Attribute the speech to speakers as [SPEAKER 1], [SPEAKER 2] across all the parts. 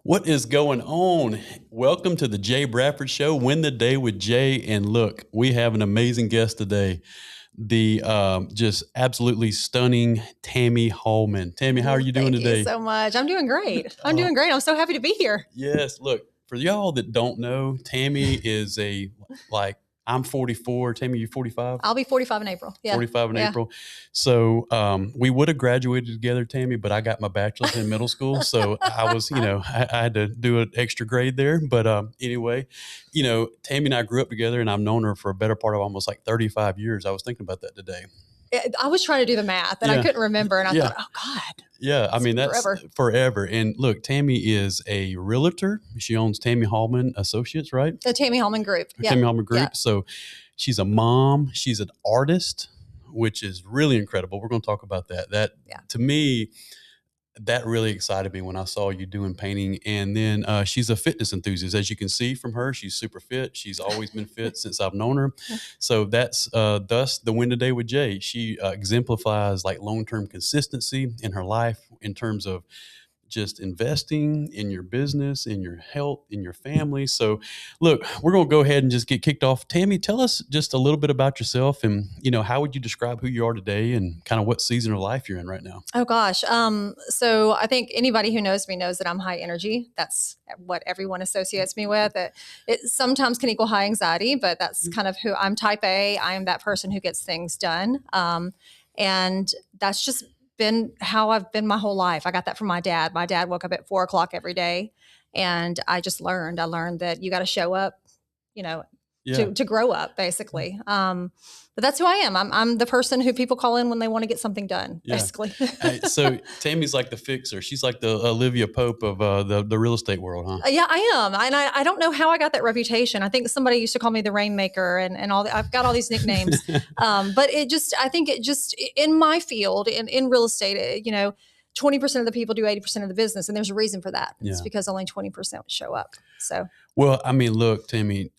[SPEAKER 1] What is going on? Welcome to the Jay Bradford Show, Win the Day with Jay. And look, we have an amazing guest today, the just absolutely stunning Tami Hallman. Tami, how are you doing
[SPEAKER 2] Thank you
[SPEAKER 1] today?
[SPEAKER 2] so much. I'm doing great. I'm so happy to be here.
[SPEAKER 1] Yes, look, for y'all that don't know, Tami is I'm 44. Tami, you 45?
[SPEAKER 2] I'll be 45 in April. Yeah.
[SPEAKER 1] 45 in
[SPEAKER 2] Yeah.
[SPEAKER 1] April. So we would have graduated together, Tami, but I got my bachelor's in middle school. So I was, I had to do an extra grade there. But anyway, Tami and I grew up together, and I've known her for a better part of almost like 35 years. I was thinking about that today.
[SPEAKER 2] I was trying to do the math and I couldn't remember. And I thought, oh God.
[SPEAKER 1] Yeah, I mean, that's forever. And look, Tami is a realtor. She owns Tami Hallman Associates, right?
[SPEAKER 2] The Tami Hallman Group.
[SPEAKER 1] Tami Hallman Group.
[SPEAKER 2] Yeah.
[SPEAKER 1] So she's a mom. She's an artist, which is really incredible. We're going to talk about that. To me, that really excited me when I saw you doing painting. And then she's a fitness enthusiast. As you can see from her, she's super fit. She's always been fit since I've known her. So that's thus the Win Today with Jay. She exemplifies like long-term consistency in her life in terms of just investing in your business, in your health, in your family. So look, we're going to go ahead and just get kicked off. Tami, tell us just a little bit about yourself and, how would you describe who you are today and kind of what season of life you're in right now?
[SPEAKER 2] Oh gosh. So I think anybody who knows me knows that I'm high energy. That's what everyone associates me with. It sometimes can equal high anxiety, but that's kind of who I'm. Type A. I am that person who gets things done. And that's just been how I've been my whole life. I got that from my dad. My dad woke up at 4 o'clock every day, and I learned that you got to show up, to grow up basically. But that's who I am. I'm the person who people call in when they want to get something done, basically.
[SPEAKER 1] So Tami's like the fixer. She's like the Olivia Pope of the real estate world, huh?
[SPEAKER 2] Yeah, I am. And I don't know how I got that reputation. I think somebody used to call me the Rainmaker and all I've got all these nicknames. But I think in my field, in real estate, 20% of the people do 80% of the business. And there's a reason for that. It's because only 20% show up. So,
[SPEAKER 1] well, I mean, look, Tami,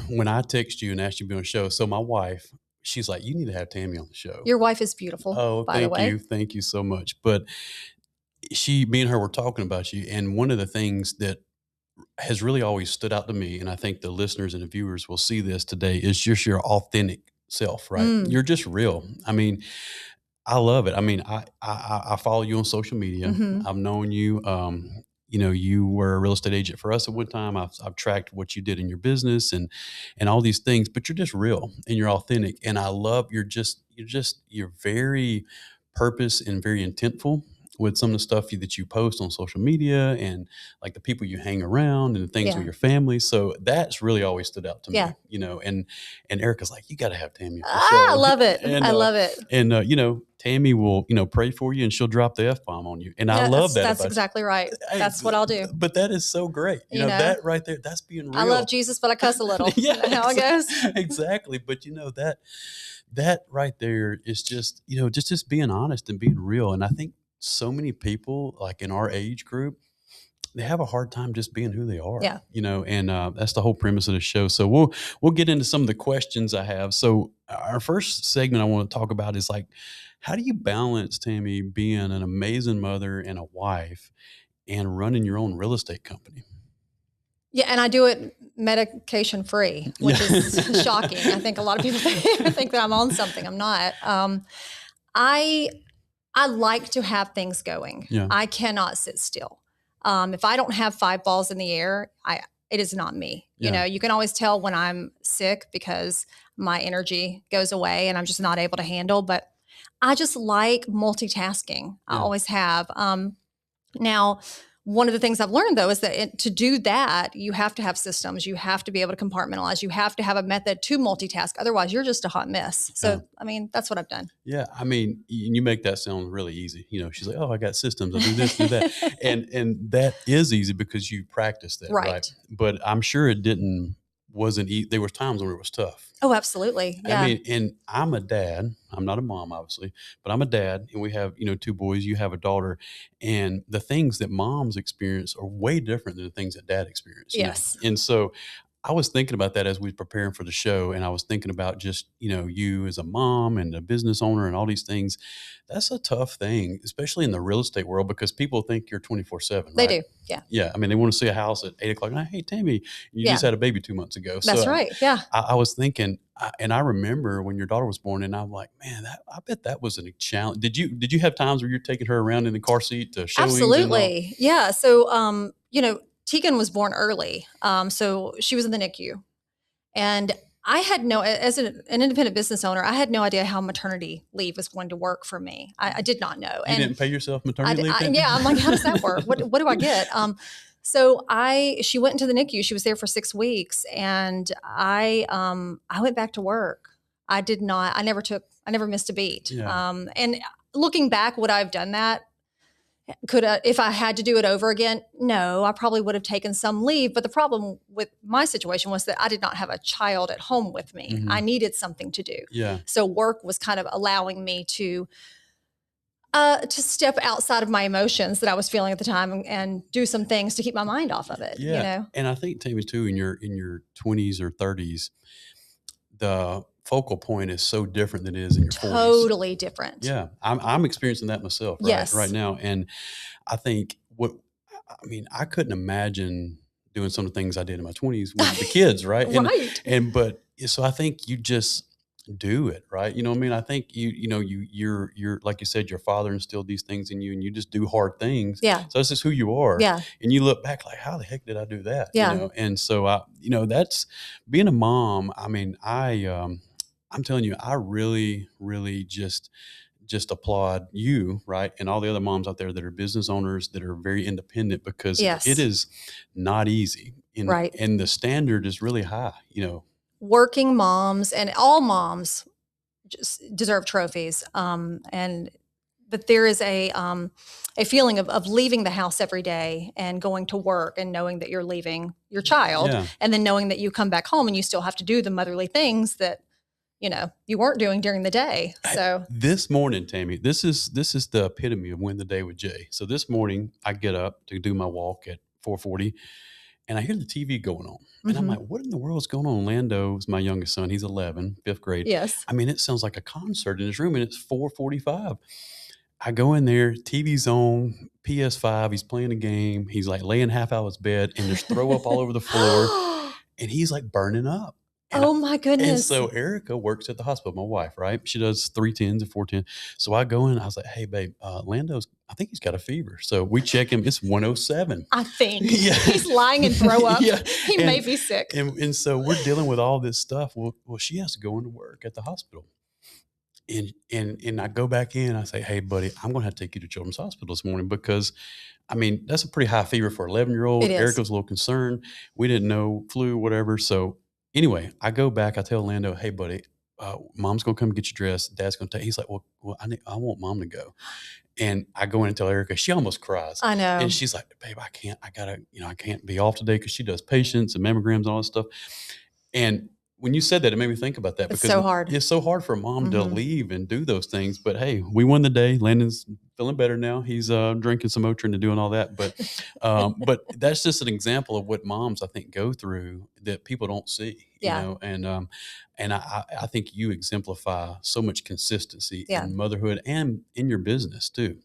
[SPEAKER 1] when I text you and asked you to be on the show, so my wife, she's like, you need to have Tami on the show.
[SPEAKER 2] Your wife is beautiful, by the way.
[SPEAKER 1] Thank you so much. But me and her were talking about you. And one of the things that has really always stood out to me, and I think the listeners and the viewers will see this today, is just your authentic self, right? You're just real. I mean, I love it. I mean, I follow you on social media. I've known you. You were a real estate agent for us at one time. I've tracked what you did in your business and all these things, but you're just real and you're authentic. And I love you're very purpose and very intentful with some of the stuff that you post on social media and like the people you hang around and the things with your family. So that's really always stood out to me, and Erica's like, you got to have Tami.
[SPEAKER 2] I love it. I love it.
[SPEAKER 1] And, Tami will, pray for you and she'll drop the F-bomb on you. And I love that.
[SPEAKER 2] That's exactly right. That's what I'll do.
[SPEAKER 1] But that is so great. You know, that right there, that's being real.
[SPEAKER 2] I love Jesus, but I cuss a little.
[SPEAKER 1] Yeah,
[SPEAKER 2] how it goes.
[SPEAKER 1] Exactly. But that right there is just, just being honest and being real. And I think so many people like in our age group, they have a hard time just being who they are, and that's the whole premise of the show. So we'll get into some of the questions I have. So our first segment I want to talk about is like, how do you balance, Tami, being an amazing mother and a wife and running your own real estate company?
[SPEAKER 2] Yeah. And I do it medication free, which is shocking. I think a lot of people think that I'm on something. I'm not. I like to have things going. Yeah. I cannot sit still. If I don't have 5 balls in the air, it is not me. Yeah. You can always tell when I'm sick because my energy goes away and I'm just not able to handle, but I just like multitasking. I always have. Now, one of the things I've learned though is that to do that, you have to have systems. You have to be able to compartmentalize. You have to have a method to multitask. Otherwise, you're just a hot mess. So, I mean, that's what I've done.
[SPEAKER 1] Yeah. I mean, you make that sound really easy. She's like, oh, I got systems. I do this, do that. and that is easy because you practice that. Right. But I'm sure wasn't easy. There was times when it was tough.
[SPEAKER 2] Oh, absolutely. Yeah.
[SPEAKER 1] I mean, and I'm a dad. I'm not a mom, obviously, but I'm a dad, and we have, 2 boys. You have a daughter, and the things that moms experience are way different than the things that dad experiences.
[SPEAKER 2] Yes.
[SPEAKER 1] And so I was thinking about that as we were preparing for the show, and I was thinking about just, you as a mom and a business owner and all these things. That's a tough thing, especially in the real estate world, because people think you're 24/7,
[SPEAKER 2] They
[SPEAKER 1] right?
[SPEAKER 2] do. Yeah.
[SPEAKER 1] Yeah, I mean, they want to see a house at 8 o'clock. Hey, Tammy, you just
[SPEAKER 2] Yeah.
[SPEAKER 1] had a baby 2 months ago.
[SPEAKER 2] That's
[SPEAKER 1] So
[SPEAKER 2] right. Yeah.
[SPEAKER 1] I was thinking, and I remember when your daughter was born, and I'm like, man, I bet that was a challenge. Did you have times where you're taking her around in the car seat to showings and all?
[SPEAKER 2] Absolutely. Yeah. So, Tegan was born early. So she was in the NICU. And I had as an independent business owner, I had no idea how maternity leave was going to work for me. I did not know.
[SPEAKER 1] You
[SPEAKER 2] And
[SPEAKER 1] didn't pay yourself maternity leave then?
[SPEAKER 2] yeah, I'm like, how does that work? What do I get? She went into the NICU. She was there for 6 weeks, and I went back to work. I never missed a beat.
[SPEAKER 1] Yeah.
[SPEAKER 2] And looking back, would I have done that? If I had to do it over again? No, I probably would have taken some leave. But the problem with my situation was that I did not have a child at home with me.
[SPEAKER 1] Mhm.
[SPEAKER 2] I needed something to do.
[SPEAKER 1] Yeah.
[SPEAKER 2] So work was kind of allowing me to step outside of my emotions that I was feeling at the time and do some things to keep my mind off of it.
[SPEAKER 1] Yeah. And I think, Tammy, too, in your 20s or 30s, the focal point is so different than it is in your 40s.
[SPEAKER 2] Totally different.
[SPEAKER 1] Yeah. I'm experiencing that myself
[SPEAKER 2] Yes.
[SPEAKER 1] right now. And I think I couldn't imagine doing some of the things I did in my 20s with the kids, right?
[SPEAKER 2] Right.
[SPEAKER 1] So I think you just do it, right? You know what I mean? I think you're like you said, your father instilled these things in you, and you just do hard things.
[SPEAKER 2] Yeah.
[SPEAKER 1] So this is who you are.
[SPEAKER 2] Yeah.
[SPEAKER 1] And you look back like, how the heck did I do that?
[SPEAKER 2] Yeah.
[SPEAKER 1] And so that's being a mom. I mean, I'm telling you, I really, really just applaud you, right? And all the other moms out there that are business owners that are very independent, because
[SPEAKER 2] Yes.
[SPEAKER 1] it is not easy.
[SPEAKER 2] Right.
[SPEAKER 1] And the standard is really high,
[SPEAKER 2] Working moms and all moms just deserve trophies. But there is a feeling of leaving the house every day and going to work and knowing that you're leaving your child,
[SPEAKER 1] Yeah.
[SPEAKER 2] and then knowing that you come back home and you still have to do the motherly things that you weren't doing during the day. So
[SPEAKER 1] This morning, Tammy, this is the epitome of Win the Day with Jay. So this morning I get up to do my walk at 4:40, and I hear the TV going on. And I'm like, what in the world is going on? Lando is my youngest son. He's 11, fifth grade.
[SPEAKER 2] yes,
[SPEAKER 1] I mean, it sounds like a concert in his room, and it's 4:45. I go in there, TV's on, PS5, he's playing a game. He's like laying half out of his bed, and there's throw up all over the floor, and he's like burning up.
[SPEAKER 2] oh my
[SPEAKER 1] And
[SPEAKER 2] goodness.
[SPEAKER 1] so Erica works at the hospital, my wife, right? She does 310s and 410. So I go in, I was like, hey, babe, I think he's got a fever. So we check him. It's 107.
[SPEAKER 2] I think
[SPEAKER 1] Yeah.
[SPEAKER 2] he's lying and throw up.
[SPEAKER 1] Yeah.
[SPEAKER 2] He may be sick.
[SPEAKER 1] And so we're dealing with all this stuff. Well, she has to go into work at the hospital. And I go back in, I say, hey, buddy, I'm going to have to take you to Children's Hospital this morning, because, I mean, that's a pretty high fever for an 11-year-old.
[SPEAKER 2] It is.
[SPEAKER 1] Erica's a little concerned. We didn't know, flu, whatever. So anyway, I go back, I tell Lando, hey, buddy, mom's going to come get you dressed. Dad's going to take, he's like, well, I want mom to go. And I go in and tell Erica, she almost cries.
[SPEAKER 2] I know.
[SPEAKER 1] And she's like, babe, I can't be off today, because she does patients and mammograms and all this stuff. And when you said that, it made me think about that,
[SPEAKER 2] It's
[SPEAKER 1] because
[SPEAKER 2] so hard.
[SPEAKER 1] it's so hard for a mom to
[SPEAKER 2] Mhm.
[SPEAKER 1] leave and do those things. But hey, we won the day. Landon's feeling better now. He's drinking some Motrin and doing all that. But that's just an example of what moms, I think, go through that people don't see.
[SPEAKER 2] Yeah.
[SPEAKER 1] And I think you exemplify so much consistency
[SPEAKER 2] Yeah.
[SPEAKER 1] in motherhood and in your business too.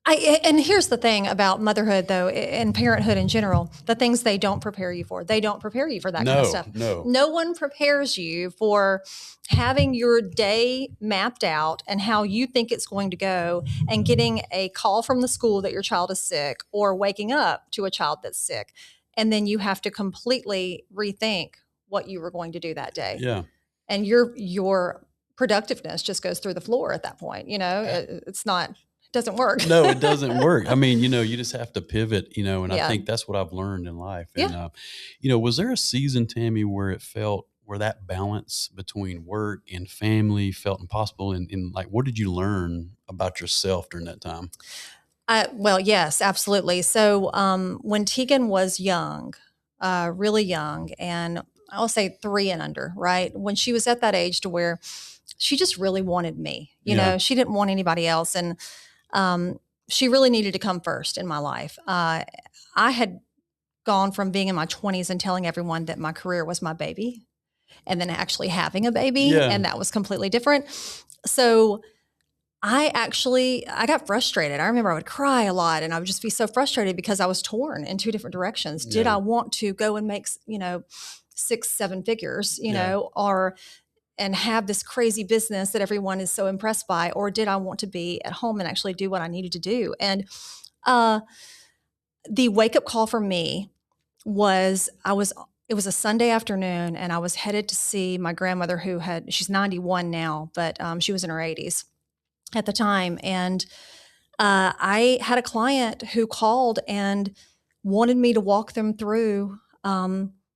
[SPEAKER 2] And here's the thing about motherhood, though, and parenthood in general, the things they don't prepare you for. They don't prepare you for that kind of stuff. No one prepares you for having your day mapped out and how you think it's going to go, and getting a call from the school that your child is sick, or waking up to a child that's sick. And then you have to completely rethink what you were going to do that day.
[SPEAKER 1] Yeah.
[SPEAKER 2] And your productiveness just goes through the floor at that point. It's not... doesn't work.
[SPEAKER 1] No, it doesn't work. I mean, you just have to pivot, and
[SPEAKER 2] Yeah.
[SPEAKER 1] I think that's what I've learned in life.
[SPEAKER 2] Yeah.
[SPEAKER 1] And, was there a season, Tammy, where that balance between work and family felt impossible? And like, what did you learn about yourself during that time?
[SPEAKER 2] Well, yes, absolutely. So when Tegan was young, really young, and I'll say 3 and under, right? When she was at that age to where she just really wanted me,
[SPEAKER 1] Yeah.
[SPEAKER 2] she didn't want anybody else. And she really needed to come first in my life. I had gone from being in my 20s and telling everyone that my career was my baby and then actually having a baby.
[SPEAKER 1] Yeah.
[SPEAKER 2] And that was completely different. So I got frustrated. I remember I would cry a lot and I would just be so frustrated because I was torn in two different directions. Did
[SPEAKER 1] Yeah.
[SPEAKER 2] I want to go and make, 6-7 figures,
[SPEAKER 1] Yeah.
[SPEAKER 2] and have this crazy business that everyone is so impressed by, or did I want to be at home and actually do what I needed to do? And the wake up call for me was it was a Sunday afternoon and I was headed to see my grandmother she's 91 now, but she was in her 80s at the time. And I had a client who called and wanted me to walk them through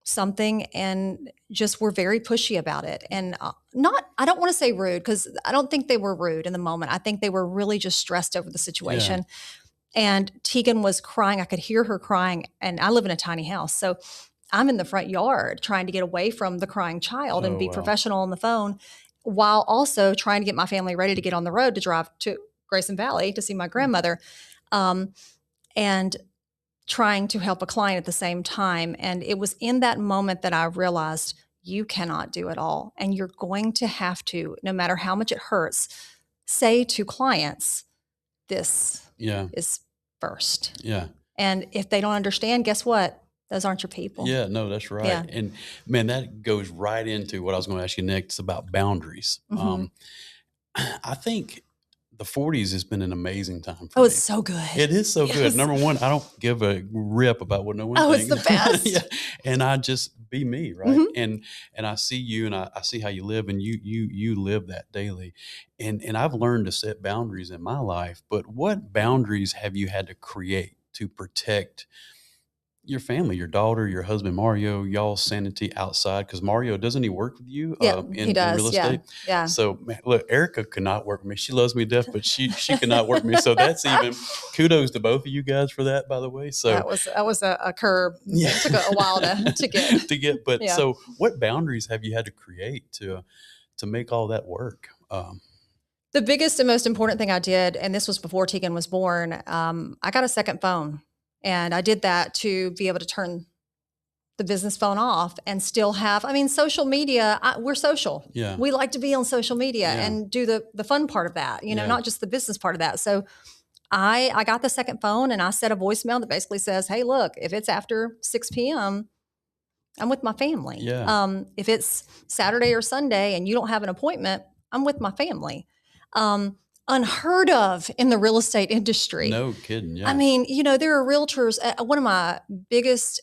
[SPEAKER 2] something and just were very pushy about it. And I don't want to say rude because I don't think they were rude in the moment. I think they were really just stressed over the situation. And Tegan was crying. I could hear her crying. And I live in a tiny house. So I'm in the front yard trying to get away from the crying child and be professional on the phone while also trying to get my family ready to get on the road to drive to Grayson Valley to see my grandmother, and trying to help a client at the same time. And it was in that moment that I realized you cannot do it all. And you're going to have to, no matter how much it hurts, say to clients, this is first.
[SPEAKER 1] Yeah.
[SPEAKER 2] And if they don't understand, guess what? Those aren't your people.
[SPEAKER 1] Yeah, no, that's right.
[SPEAKER 2] Yeah.
[SPEAKER 1] And man, that goes right into what I was going to ask you next about boundaries. I think the 40s has been an amazing time for me.
[SPEAKER 2] It's so good.
[SPEAKER 1] It is so good. Number one, I don't give a rip about what no one thinks.
[SPEAKER 2] It's the best.
[SPEAKER 1] Yeah. And I just be me, right? And I see you and I see how you live and you live that daily. And I've learned to set boundaries in my life, but what boundaries have you had to create to protect your family, your daughter, your husband, Mario, y'all's sanity outside? Because Mario, doesn't he work with you
[SPEAKER 2] he does.
[SPEAKER 1] in real estate?
[SPEAKER 2] Yeah.
[SPEAKER 1] So man, look, Erica could not work with me. She loves me to death, but she could not work with me. So that's even kudos to both of you guys for that, by the way. So
[SPEAKER 2] that was a curb.
[SPEAKER 1] Yeah.
[SPEAKER 2] It took a while to get.
[SPEAKER 1] But so what boundaries have you had to create to make all that work?
[SPEAKER 2] The biggest and most important thing I did, and this was before Tegan was born, I got a second phone. And I did that to be able to turn the business phone off and still have, social media, we're social.
[SPEAKER 1] Yeah.
[SPEAKER 2] We like to be on social media and do the fun part of that, not just the business part of that. So I got the second phone and I set a voicemail that basically says, hey, look, if it's after 6 p.m., I'm with my family.
[SPEAKER 1] Yeah.
[SPEAKER 2] If it's Saturday or Sunday and you don't have an appointment, I'm with my family. Unheard of in the real estate industry.
[SPEAKER 1] No kidding. Yeah.
[SPEAKER 2] There are realtors. One of my biggest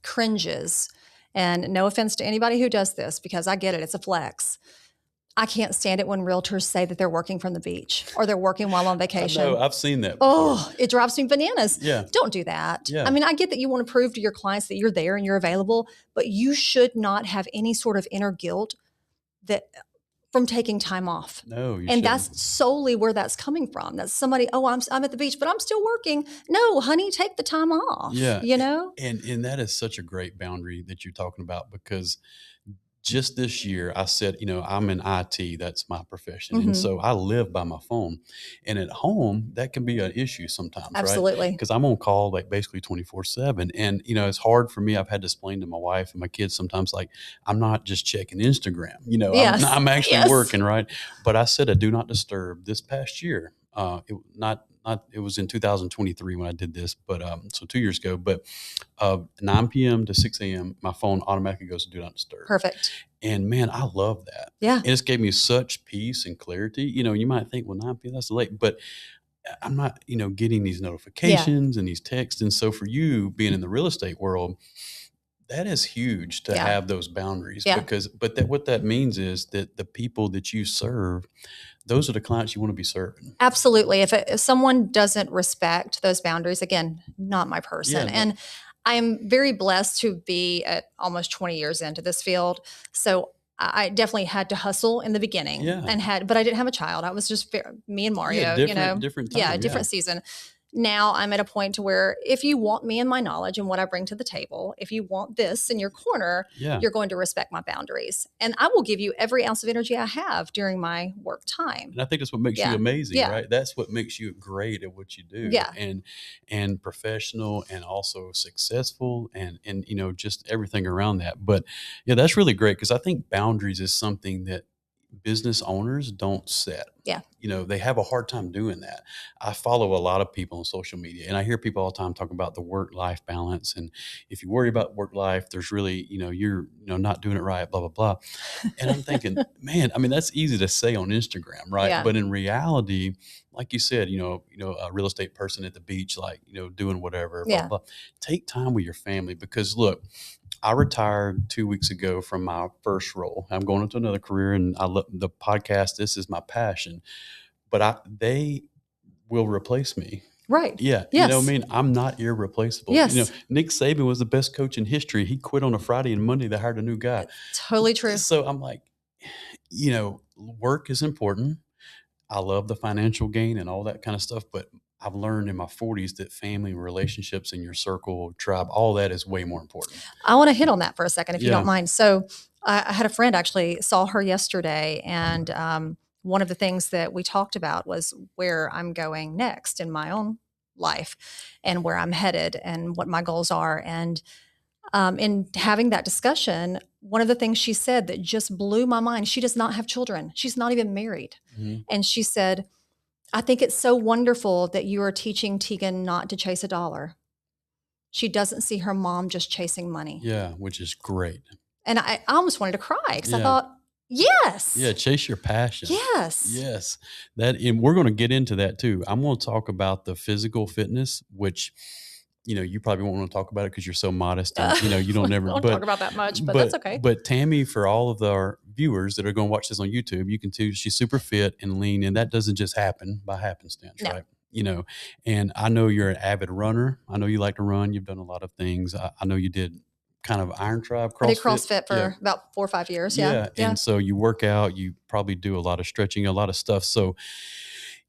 [SPEAKER 2] cringes, and no offense to anybody who does this, because I get it, it's a flex. I can't stand it when realtors say that they're working from the beach or they're working while on vacation.
[SPEAKER 1] I know, I've seen that before.
[SPEAKER 2] Oh, it drives me bananas.
[SPEAKER 1] Yeah.
[SPEAKER 2] Don't do that.
[SPEAKER 1] Yeah.
[SPEAKER 2] I get that you want to prove to your clients that you're there and you're available, but you should not have any sort of inner guilt from taking time off.
[SPEAKER 1] No, you
[SPEAKER 2] and
[SPEAKER 1] shouldn't.
[SPEAKER 2] That's solely where that's coming from. That's somebody, I'm at the beach, but I'm still working. No, honey, take the time off.
[SPEAKER 1] Yeah.
[SPEAKER 2] And
[SPEAKER 1] that is such a great boundary that you're talking about, because just this year I said, I'm in IT, that's my profession. And so I live by my phone, and at home that can be an issue sometimes.
[SPEAKER 2] Absolutely.
[SPEAKER 1] Right? Because I'm on call like basically 24/7. And, it's hard for me. I've had to explain to my wife and my kids sometimes, like, I'm not just checking Instagram,
[SPEAKER 2] Yes.
[SPEAKER 1] I'm actually
[SPEAKER 2] Yes.
[SPEAKER 1] working. Right. But I set a do not disturb this past year. It was in 2023 when I did this, but so 2 years ago. But 9 p.m. to 6 a.m., my phone automatically goes to do not disturb.
[SPEAKER 2] Perfect.
[SPEAKER 1] And man, I love that.
[SPEAKER 2] Yeah.
[SPEAKER 1] It just gave me such peace and clarity. You might think, well, 9 p.m. that's late, but I'm not, getting these notifications and these texts. And so for you being in the real estate world, that is huge to have those boundaries, because what that means is that the people that you serve, those are the clients you want to be serving.
[SPEAKER 2] Absolutely. If someone doesn't respect those boundaries, again, not my person.
[SPEAKER 1] Yeah.
[SPEAKER 2] And I'm very blessed to be at almost 20 years into this field. So I definitely had to hustle in the beginning, but I didn't have a child. I was just me and Mario,
[SPEAKER 1] different time,
[SPEAKER 2] different season. Now I'm at a point to where if you want me and my knowledge and what I bring to the table, if you want this in your corner,
[SPEAKER 1] Yeah.
[SPEAKER 2] you're going to respect my boundaries. And I will give you every ounce of energy I have during my work time.
[SPEAKER 1] And I think that's what makes you amazing, right? That's what makes you great at what you do.
[SPEAKER 2] Yeah.
[SPEAKER 1] And professional and also successful and just everything around that. But yeah, that's really great because I think boundaries is something that business owners don't set.
[SPEAKER 2] Yeah.
[SPEAKER 1] They have a hard time doing that. I follow a lot of people on social media and I hear people all the time talk about the work-life balance. And if you worry about work life, there's really, you're not doing it right, blah, blah, blah. And I'm thinking, man, I mean, that's easy to say on Instagram, right?
[SPEAKER 2] Yeah.
[SPEAKER 1] But in reality, like you said, a real estate person at the beach, like, doing whatever, blah, blah, blah. Take time with your family because look, I retired 2 weeks ago from my first role. I'm going into another career and I love the podcast. This is my passion, but they will replace me.
[SPEAKER 2] Right.
[SPEAKER 1] Yeah.
[SPEAKER 2] Yes.
[SPEAKER 1] You know what I mean? I'm not irreplaceable.
[SPEAKER 2] Yes.
[SPEAKER 1] Nick Saban was the best coach in history. He quit on a Friday and Monday they hired a new guy.
[SPEAKER 2] Totally true.
[SPEAKER 1] So I'm like, work is important. I love the financial gain and all that kind of stuff, but I've learned in my 40s that family relationships in your circle, tribe, all that is way more important.
[SPEAKER 2] I want to hit on that for a second, if you don't mind. So I had a friend actually, saw her yesterday, and one of the things that we talked about was where I'm going next in my own life and where I'm headed and what my goals are. And in having that discussion, one of the things she said that just blew my mind, she does not have children. She's not even married. Mm-hmm. And she said, I think it's so wonderful that you are teaching Tegan not to chase a dollar. She doesn't see her mom just chasing money.
[SPEAKER 1] Yeah, which is great.
[SPEAKER 2] And I almost wanted to cry because I thought, yes.
[SPEAKER 1] Yeah, chase your passion.
[SPEAKER 2] Yes.
[SPEAKER 1] Yes. And we're going to get into that too. I'm going to talk about the physical fitness, which you probably won't want to talk about it because you're so modest and, you don't never
[SPEAKER 2] talk about that much, but that's okay.
[SPEAKER 1] But Tami, for all of our viewers that are going to watch this on YouTube, you can too, she's super fit and lean, and that doesn't just happen by happenstance, right? And I know you're an avid runner. I know you like to run. You've done a lot of things. I know you did kind of Iron Tribe CrossFit.
[SPEAKER 2] I did CrossFit for about 4 or 5 years. Yeah.
[SPEAKER 1] And so you work out, you probably do a lot of stretching, a lot of stuff. So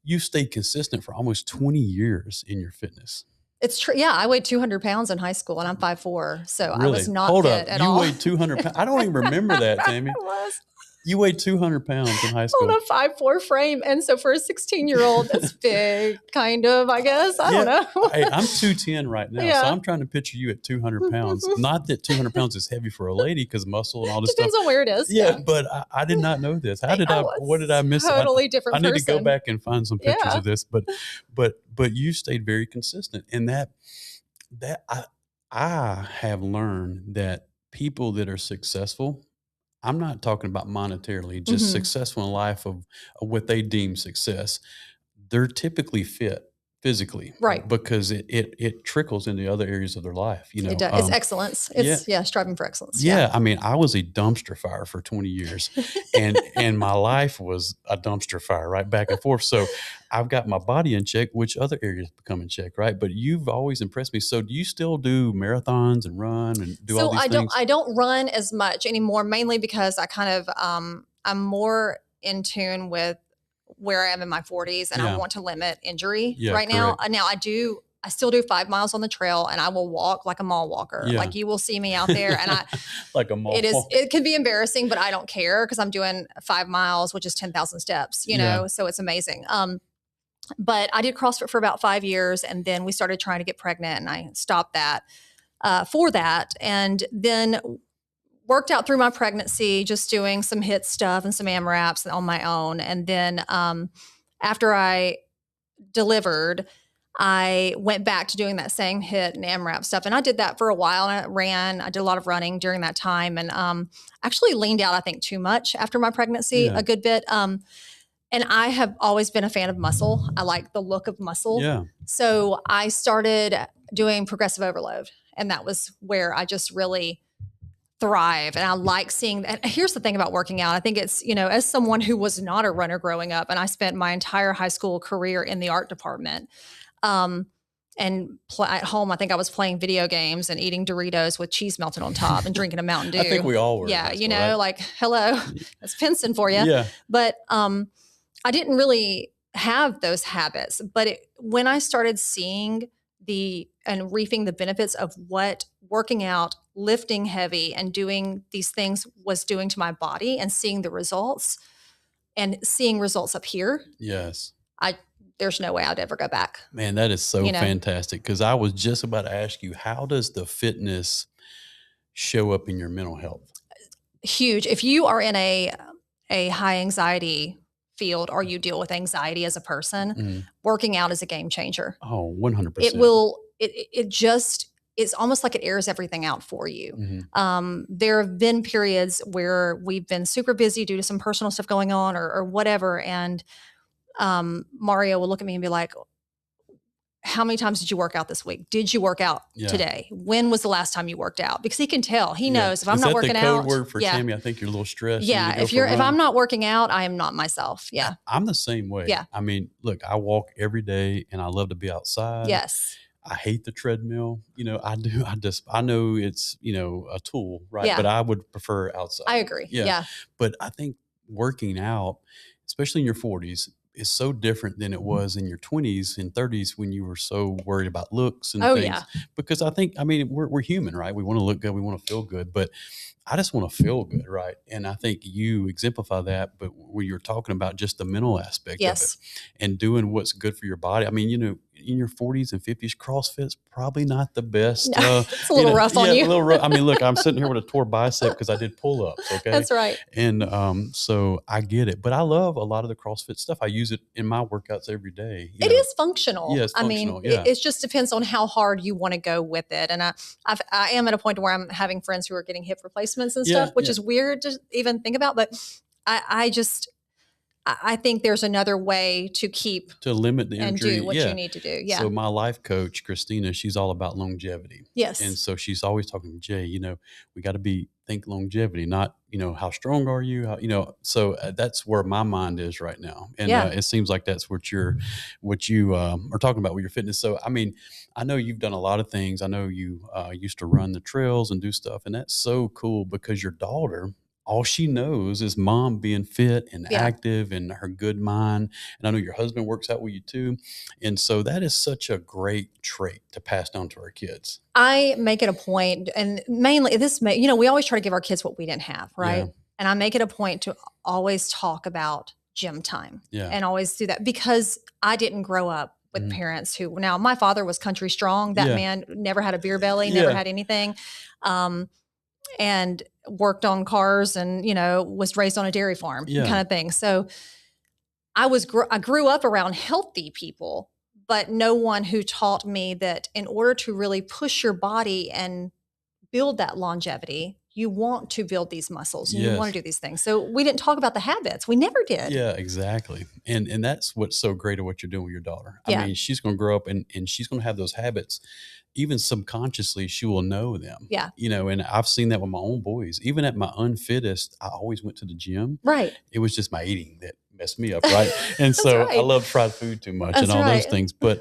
[SPEAKER 1] you stayed consistent for almost 20 years in your fitness.
[SPEAKER 2] It's true. Yeah, I weighed 200 pounds in high school, and I'm 5'4", so
[SPEAKER 1] really?
[SPEAKER 2] I was not fit at all.
[SPEAKER 1] You weighed 200 pounds? I don't even remember that, Tami.
[SPEAKER 2] I was.
[SPEAKER 1] You weighed 200 pounds in high school.
[SPEAKER 2] On a 5'4" frame, and so for a 16-year-old, that's big, kind of, I guess. I don't know.
[SPEAKER 1] Hey, I'm 210 right now, so I'm trying to picture you at 200 pounds. Not that 200 pounds is heavy for a lady because muscle and all this
[SPEAKER 2] Depends
[SPEAKER 1] stuff.
[SPEAKER 2] on where it is.
[SPEAKER 1] Yeah, but I did not know this. What did I miss?
[SPEAKER 2] Totally different
[SPEAKER 1] I need to go back and find some pictures of this, but you stayed very consistent, and that I have learned that people that are successful, I'm not talking about monetarily, just successful in life of what they deem success. They're typically fit physically,
[SPEAKER 2] right?
[SPEAKER 1] Because it trickles into other areas of their life.
[SPEAKER 2] It does. It's excellence. It's striving for excellence.
[SPEAKER 1] Yeah. I mean, I was a dumpster fire for 20 years and my life was a dumpster fire, right? Back and forth. So I've got my body in check, which other areas become in check, right? But you've always impressed me. So do you still do marathons and run and do all these things?
[SPEAKER 2] I don't run as much anymore, mainly because I kind of, I'm more in tune with where I am in my 40s, and I want to limit injury right now. Now I still do 5 miles on the trail, and I will walk like a mall walker. Like you will see me out there, and
[SPEAKER 1] like a mall.
[SPEAKER 2] It can be embarrassing, but I don't care because I'm doing 5 miles, which is 10,000 steps, so it's amazing. But I did CrossFit for about 5 years, and then we started trying to get pregnant, and I stopped that for that. And then worked out through my pregnancy, just doing some HIIT stuff and some AMRAPs on my own. And then after I delivered, I went back to doing that same HIIT and AMRAP stuff. And I did that for a while. And I did a lot of running during that time, and actually leaned out, I think, too much after my pregnancy, a good bit. And I have always been a fan of muscle. I like the look of muscle.
[SPEAKER 1] Yeah.
[SPEAKER 2] So I started doing progressive overload. And that was where I just really thrive. And I like seeing that. Here's the thing about working out. I think it's, as someone who was not a runner growing up, and I spent my entire high school career in the art department, and at home, I think I was playing video games and eating Doritos with cheese melted on top and drinking a Mountain Dew.
[SPEAKER 1] I think we all were.
[SPEAKER 2] Yeah.
[SPEAKER 1] Right?
[SPEAKER 2] Like, hello, that's Pinson for you.
[SPEAKER 1] Yeah.
[SPEAKER 2] But, I didn't really have those habits. But when I started seeing and reaping the benefits of what working out, lifting heavy, and doing these things was doing to my body, and seeing the results and seeing results up here,
[SPEAKER 1] Yes.
[SPEAKER 2] There's no way I'd ever go back.
[SPEAKER 1] Man, that is so
[SPEAKER 2] You know?
[SPEAKER 1] fantastic. Because I was just about to ask you, how does the fitness show up in your mental health?
[SPEAKER 2] Huge. If you are in a high anxiety field, or you deal with anxiety as a person,
[SPEAKER 1] Mhm.
[SPEAKER 2] working out is a game changer.
[SPEAKER 1] Oh, 100%.
[SPEAKER 2] It's almost like it airs everything out for you.
[SPEAKER 1] Mhm.
[SPEAKER 2] There have been periods where we've been super busy due to some personal stuff going on, or whatever. And Mario will look at me and be like, how many times did you work out this week? Did you work out
[SPEAKER 1] Yeah.
[SPEAKER 2] today? When was the last time you worked out? Because he can tell. He
[SPEAKER 1] Yeah.
[SPEAKER 2] knows if I'm
[SPEAKER 1] Is
[SPEAKER 2] not
[SPEAKER 1] that
[SPEAKER 2] working
[SPEAKER 1] the code
[SPEAKER 2] out.
[SPEAKER 1] word for
[SPEAKER 2] Yeah.
[SPEAKER 1] Tammy? I think you're a little stressed. You need
[SPEAKER 2] Yeah.
[SPEAKER 1] to go for a
[SPEAKER 2] If I'm
[SPEAKER 1] run.
[SPEAKER 2] not working out, I am not myself. Yeah.
[SPEAKER 1] I'm the same way.
[SPEAKER 2] Yeah.
[SPEAKER 1] I mean, look, I walk every day and I love to be outside.
[SPEAKER 2] Yes.
[SPEAKER 1] I hate the treadmill. I do. I know it's, a tool, right?
[SPEAKER 2] Yeah.
[SPEAKER 1] But I would prefer outside.
[SPEAKER 2] I agree. Yeah.
[SPEAKER 1] But I think working out, especially in your 40s, is so different than it was in your 20s and 30s when you were so worried about looks and
[SPEAKER 2] Oh,
[SPEAKER 1] things.
[SPEAKER 2] yeah.
[SPEAKER 1] Because I mean, we're human, right? We want to look good. We want to feel good. But I just want to feel good, right? And I think you exemplify that. But when you're talking about just the mental aspect of it
[SPEAKER 2] Yes.
[SPEAKER 1] and doing what's good for your body, I mean, in your 40s and 50s, CrossFit's probably not the best.
[SPEAKER 2] It's a little rough on
[SPEAKER 1] yeah,
[SPEAKER 2] you.
[SPEAKER 1] a little rough. I mean, look, I'm sitting here with a tore bicep because I did pull-ups. Okay,
[SPEAKER 2] That's right.
[SPEAKER 1] and so I get it. But I love a lot of the CrossFit stuff. I use it in my workouts every day.
[SPEAKER 2] It is functional.
[SPEAKER 1] Yeah, it's functional.
[SPEAKER 2] I mean, it just depends on how hard you want to go with it. And I am at a point where I'm having friends who are getting hip replacements and stuff, which is weird to even think about. But I think there's another way to
[SPEAKER 1] limit the injury
[SPEAKER 2] and do what you need to do. Yeah.
[SPEAKER 1] So my life coach, Christina, she's all about longevity.
[SPEAKER 2] Yes.
[SPEAKER 1] And so she's always talking to Jay, we got to think longevity, not, how strong are you? So that's where my mind is right now. And it seems like that's what you are talking about with your fitness. So, I mean, I know you've done a lot of things. I know you used to run the trails and do stuff. And that's so cool because your daughter, all she knows is mom being fit and active and her good mind. And I know your husband works out with you too. And so that is such a great trait to pass down to our kids.
[SPEAKER 2] I make it a point, and mainly we always try to give our kids what we didn't have, right?
[SPEAKER 1] Yeah.
[SPEAKER 2] And I make it a point to always talk about gym time and always do that because I didn't grow up with parents who, now my father was country strong. That man never had a beer belly, never had anything. And worked on cars and, was raised on a dairy farm kind of thing. So I grew up around healthy people, but no one who taught me that in order to really push your body and build that longevity, you want to build these muscles and you want to do these things. So we didn't talk about the habits. We never did.
[SPEAKER 1] Yeah, exactly. And that's what's so great of what you're doing with your daughter. I mean, she's going to grow up and she's going to have those habits. Even subconsciously, she will know them.
[SPEAKER 2] Yeah.
[SPEAKER 1] And I've seen that with my own boys. Even at my unfittest, I always went to the gym.
[SPEAKER 2] Right.
[SPEAKER 1] It was just my eating that messed me up, right? And so I love fried food too much and all those things. But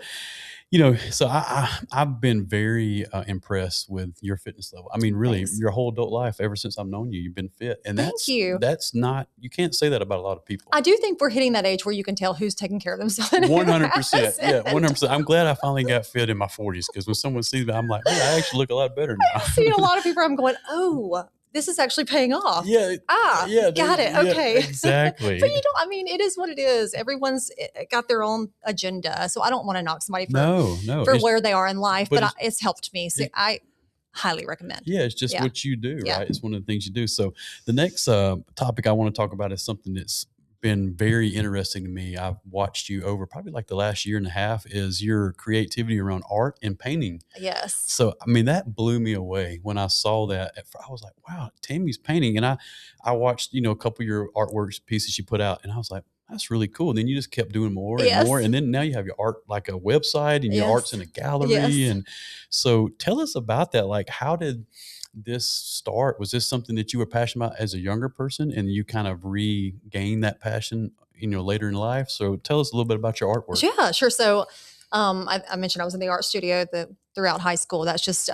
[SPEAKER 1] so I've been very impressed with your fitness level. I mean, really, your whole adult life, ever since I've known you, you've been fit. And that's not, you can't say that about a lot of people.
[SPEAKER 2] I do think we're hitting that age where you can tell who's taking care of themselves.
[SPEAKER 1] 100%. Yeah, 100%. I'm glad I finally got fit in my 40s because when someone sees me, I'm like, I actually look a lot better now.
[SPEAKER 2] I've seen a lot of people, I'm going, oh, this is actually paying off.
[SPEAKER 1] Yeah.
[SPEAKER 2] Got it. Okay.
[SPEAKER 1] Exactly.
[SPEAKER 2] But it is what it is. Everyone's got their own agenda. So I don't want to knock somebody for where they are in life, but it's helped me. So I highly recommend.
[SPEAKER 1] Yeah. It's just what you do, right? It's one of the things you do. So the next topic I want to talk about is something that's been very interesting to me. I've watched you over probably like the last year and a half is your creativity around art and painting.
[SPEAKER 2] Yes.
[SPEAKER 1] So, I mean, that blew me away when I saw that. I was like, wow, Tammy's painting. And I watched, a couple of your artworks pieces you put out and I was like, that's really cool. And then you just kept doing more and more. And then now you have your art, like a website and your art's in a gallery. And so tell us about that. Like, how did this start? Was this something that you were passionate about as a younger person and you kind of regained that passion, later in life? So tell us a little bit about your artwork.
[SPEAKER 2] Yeah, sure. So I mentioned I was in the art studio throughout high school. That's just,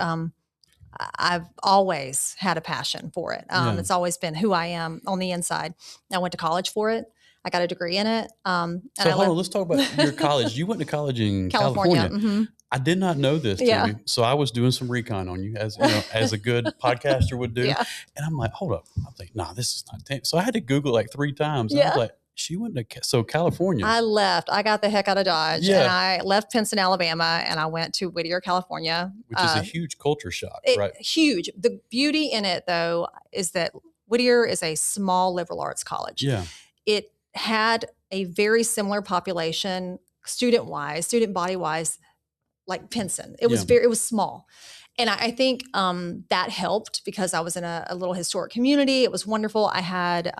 [SPEAKER 2] I've always had a passion for it. It's always been who I am on the inside. I went to college for it. I got a degree in it. And
[SPEAKER 1] So
[SPEAKER 2] I
[SPEAKER 1] hold on,
[SPEAKER 2] left
[SPEAKER 1] let's talk about your college. You went to college in
[SPEAKER 2] California.
[SPEAKER 1] California.
[SPEAKER 2] Hmm.
[SPEAKER 1] I did not know this,
[SPEAKER 2] Yeah.
[SPEAKER 1] Tami. So I was doing some recon on you, as you know, as a good podcaster would do.
[SPEAKER 2] Yeah.
[SPEAKER 1] And I'm like, hold up. I'm like, nah, this is not Tami. So I had to Google like 3 times. And I was
[SPEAKER 2] Yeah.
[SPEAKER 1] like, she went to California.
[SPEAKER 2] I left. I got the heck out of Dodge, and
[SPEAKER 1] Yeah,
[SPEAKER 2] I left Pinson, Alabama, and I went to Whittier, California.
[SPEAKER 1] which is a huge culture shock,
[SPEAKER 2] It
[SPEAKER 1] right?
[SPEAKER 2] huge. The beauty in it, though, is that Whittier is a small liberal arts college.
[SPEAKER 1] Yeah,
[SPEAKER 2] It had a very similar population, student-wise, student body-wise, like Pinson. It was
[SPEAKER 1] yeah,
[SPEAKER 2] it was small. And I think that helped because I was in a little historic community. It was wonderful. I had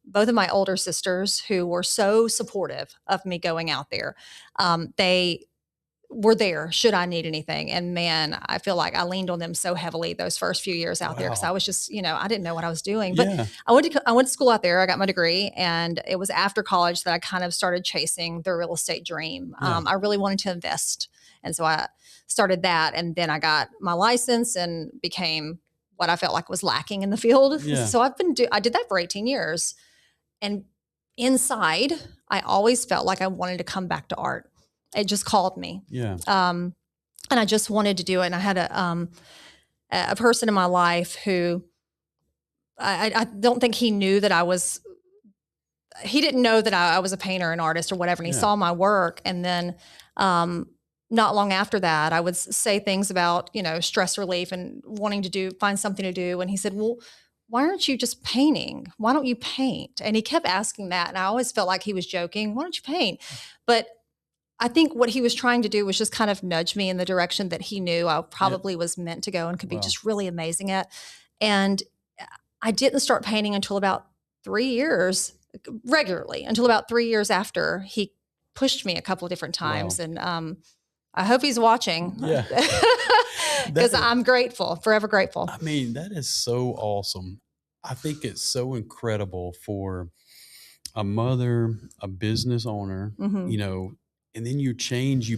[SPEAKER 2] both of my older sisters who were so supportive of me going out there. They were there should I need anything. And man, I feel like I leaned on them so heavily those first few years out there because I
[SPEAKER 1] wow,
[SPEAKER 2] was just, I didn't know what I was doing. But
[SPEAKER 1] yeah,
[SPEAKER 2] I went to school out there. I got my degree, and it was after college that I kind of started chasing the real estate dream.
[SPEAKER 1] yeah,
[SPEAKER 2] I really wanted to invest, and so I started that, and then I got my license and became what I felt like was lacking in the field.
[SPEAKER 1] yeah,
[SPEAKER 2] So I did that for 18 years, and inside, I always felt like I wanted to come back to art. It just called me.
[SPEAKER 1] yeah,
[SPEAKER 2] And I just wanted to do it. And I had a person in my life who I don't think he knew that he didn't know that I was a painter, an artist, or whatever. And he
[SPEAKER 1] yeah.
[SPEAKER 2] saw my work. And then not long after that, I would say things about, stress relief and wanting to find something to do. And he said, well, why aren't you just painting? Why don't you paint? And he kept asking that. And I always felt like he was joking. Why don't you paint? But I think what he was trying to do was just kind of nudge me in the direction that he knew I
[SPEAKER 1] Yeah.
[SPEAKER 2] probably was meant to go and could be
[SPEAKER 1] Wow.
[SPEAKER 2] just really amazing at. And I didn't start painting until about 3 years regularly, until about 3 years after he pushed me a couple of different times.
[SPEAKER 1] Wow.
[SPEAKER 2] And I hope he's watching
[SPEAKER 1] Yeah.
[SPEAKER 2] because
[SPEAKER 1] That-
[SPEAKER 2] I'm grateful, forever grateful.
[SPEAKER 1] I mean, that is so awesome. I think it's so incredible for a mother, a business owner,
[SPEAKER 2] Mhm.
[SPEAKER 1] and then you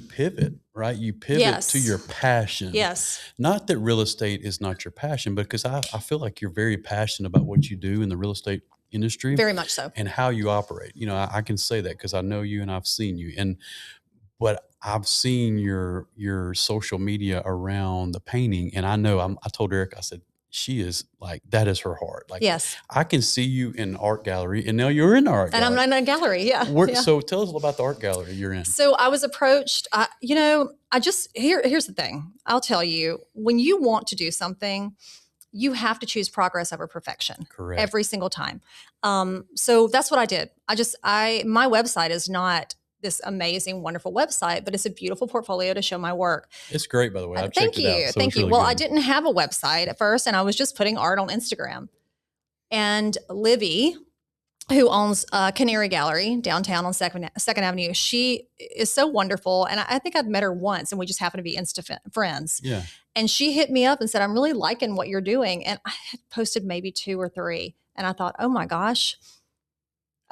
[SPEAKER 1] pivot, right? You pivot
[SPEAKER 2] Yes.
[SPEAKER 1] to your passion.
[SPEAKER 2] Yes.
[SPEAKER 1] Not that real estate is not your passion, because I feel like you're very passionate about what you do in the real estate industry
[SPEAKER 2] Very much so.
[SPEAKER 1] and how you operate. I can say that because I know you and I've seen you. But I've seen your social media around the painting, and I told Eric, I said, she is like, that is her heart. Like,
[SPEAKER 2] Yes.
[SPEAKER 1] I can see you in the art gallery, and now you're in the art
[SPEAKER 2] And
[SPEAKER 1] gallery.
[SPEAKER 2] I'm in a gallery. Yeah. Yeah.
[SPEAKER 1] So tell us about the art gallery you're in.
[SPEAKER 2] So I was approached, here's the thing. I'll tell you, when you want to do something, you have to choose progress over perfection.
[SPEAKER 1] Correct.
[SPEAKER 2] Every single time. So that's what I did. My website is not this amazing, wonderful website, but it's a beautiful portfolio to show my work.
[SPEAKER 1] It's great, by the way. I've
[SPEAKER 2] Thank
[SPEAKER 1] checked it out.
[SPEAKER 2] you.
[SPEAKER 1] So
[SPEAKER 2] Thank
[SPEAKER 1] it's
[SPEAKER 2] you.
[SPEAKER 1] really
[SPEAKER 2] Well,
[SPEAKER 1] good.
[SPEAKER 2] I didn't have a website at first, and I was just putting art on Instagram. And Libby, who owns Canary Gallery downtown on Second Avenue, she is so wonderful. And I think I'd met her once, and we just happened to be Insta friends.
[SPEAKER 1] Yeah.
[SPEAKER 2] And she hit me up and said, I'm really liking what you're doing. And I had posted maybe 2 or 3. And I thought, oh my gosh,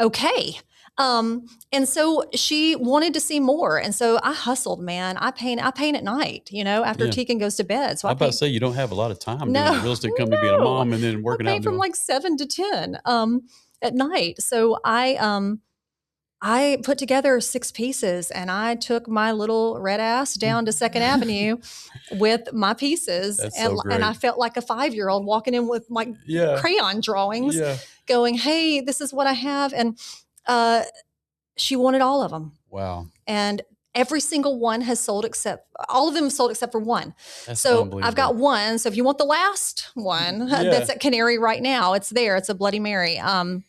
[SPEAKER 2] okay. And so she wanted to see more. And so I hustled, man. I paint at night, after
[SPEAKER 1] Yeah.
[SPEAKER 2] Tegan goes to bed. So
[SPEAKER 1] I was about to say, you don't have a lot of time doing a real estate company, being a
[SPEAKER 2] no.
[SPEAKER 1] mom, and then working
[SPEAKER 2] I
[SPEAKER 1] out.
[SPEAKER 2] paint from like 7 to 10 at night. So I put together 6 pieces, and I took my little red ass down to Second Avenue with my pieces.
[SPEAKER 1] That's
[SPEAKER 2] and,
[SPEAKER 1] so great.
[SPEAKER 2] and I felt like a 5-year-old walking in with my
[SPEAKER 1] Yeah.
[SPEAKER 2] crayon drawings
[SPEAKER 1] Yeah.
[SPEAKER 2] going, hey, this is what I have. And she wanted all of them.
[SPEAKER 1] Wow.
[SPEAKER 2] And every single one has sold all of them sold except for one.
[SPEAKER 1] That's
[SPEAKER 2] So
[SPEAKER 1] unbelievable.
[SPEAKER 2] I've got one. So if you want the last one that's at Canary right now, it's there. It's a Bloody Mary. And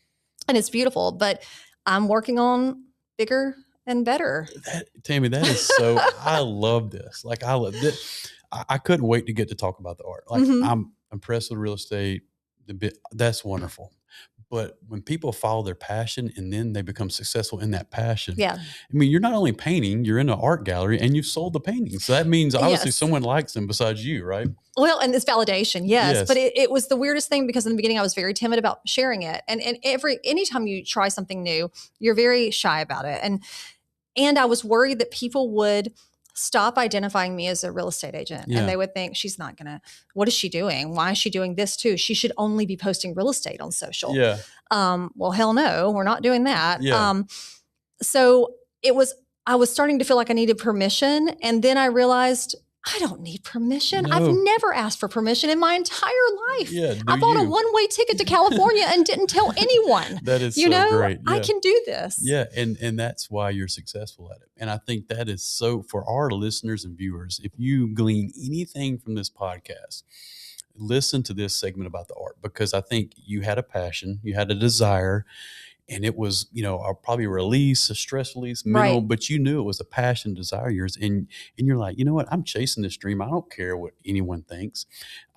[SPEAKER 2] it's beautiful, but I'm working on bigger and better.
[SPEAKER 1] Tami, that is so, I love this. Like, I love this. I couldn't wait to get to talk about the art. Like,
[SPEAKER 2] Mhm.
[SPEAKER 1] I'm impressed with real estate. That's wonderful. But when people follow their passion and then they become successful in that passion,
[SPEAKER 2] Yeah.
[SPEAKER 1] I mean, you're not only painting, you're in an art gallery and you've sold the paintings. So that means obviously
[SPEAKER 2] Yes.
[SPEAKER 1] someone likes them besides you, right?
[SPEAKER 2] Well, and it's validation, yes.
[SPEAKER 1] Yes.
[SPEAKER 2] But it was the weirdest thing because in the beginning I was very timid about sharing it. And anytime you try something new, you're very shy about it. And I was worried that people would stop identifying me as a real estate agent.
[SPEAKER 1] Yeah.
[SPEAKER 2] And they would think, she's not going to, what is she doing? Why is she doing this too? She should only be posting real estate on social.
[SPEAKER 1] Yeah.
[SPEAKER 2] Well, hell no, we're not doing that.
[SPEAKER 1] Yeah.
[SPEAKER 2] So I was starting to feel like I needed permission. And then I realized I don't need permission.
[SPEAKER 1] No.
[SPEAKER 2] I've never asked for permission in my entire life.
[SPEAKER 1] Yeah,
[SPEAKER 2] I bought a one-way ticket to California and didn't tell anyone.
[SPEAKER 1] That is
[SPEAKER 2] you
[SPEAKER 1] so
[SPEAKER 2] know,
[SPEAKER 1] great. Yeah.
[SPEAKER 2] I can do this.
[SPEAKER 1] Yeah. And that's why you're successful at it. And I think that is so, for our listeners and viewers, if you glean anything from this podcast, listen to this segment about the art, because I think you had a passion, you had a desire, and it was, probably a release, a stress release, mental,
[SPEAKER 2] Right.
[SPEAKER 1] but you knew it was a passion, desire of yours. And you're like, you know what? I'm chasing this dream. I don't care what anyone thinks.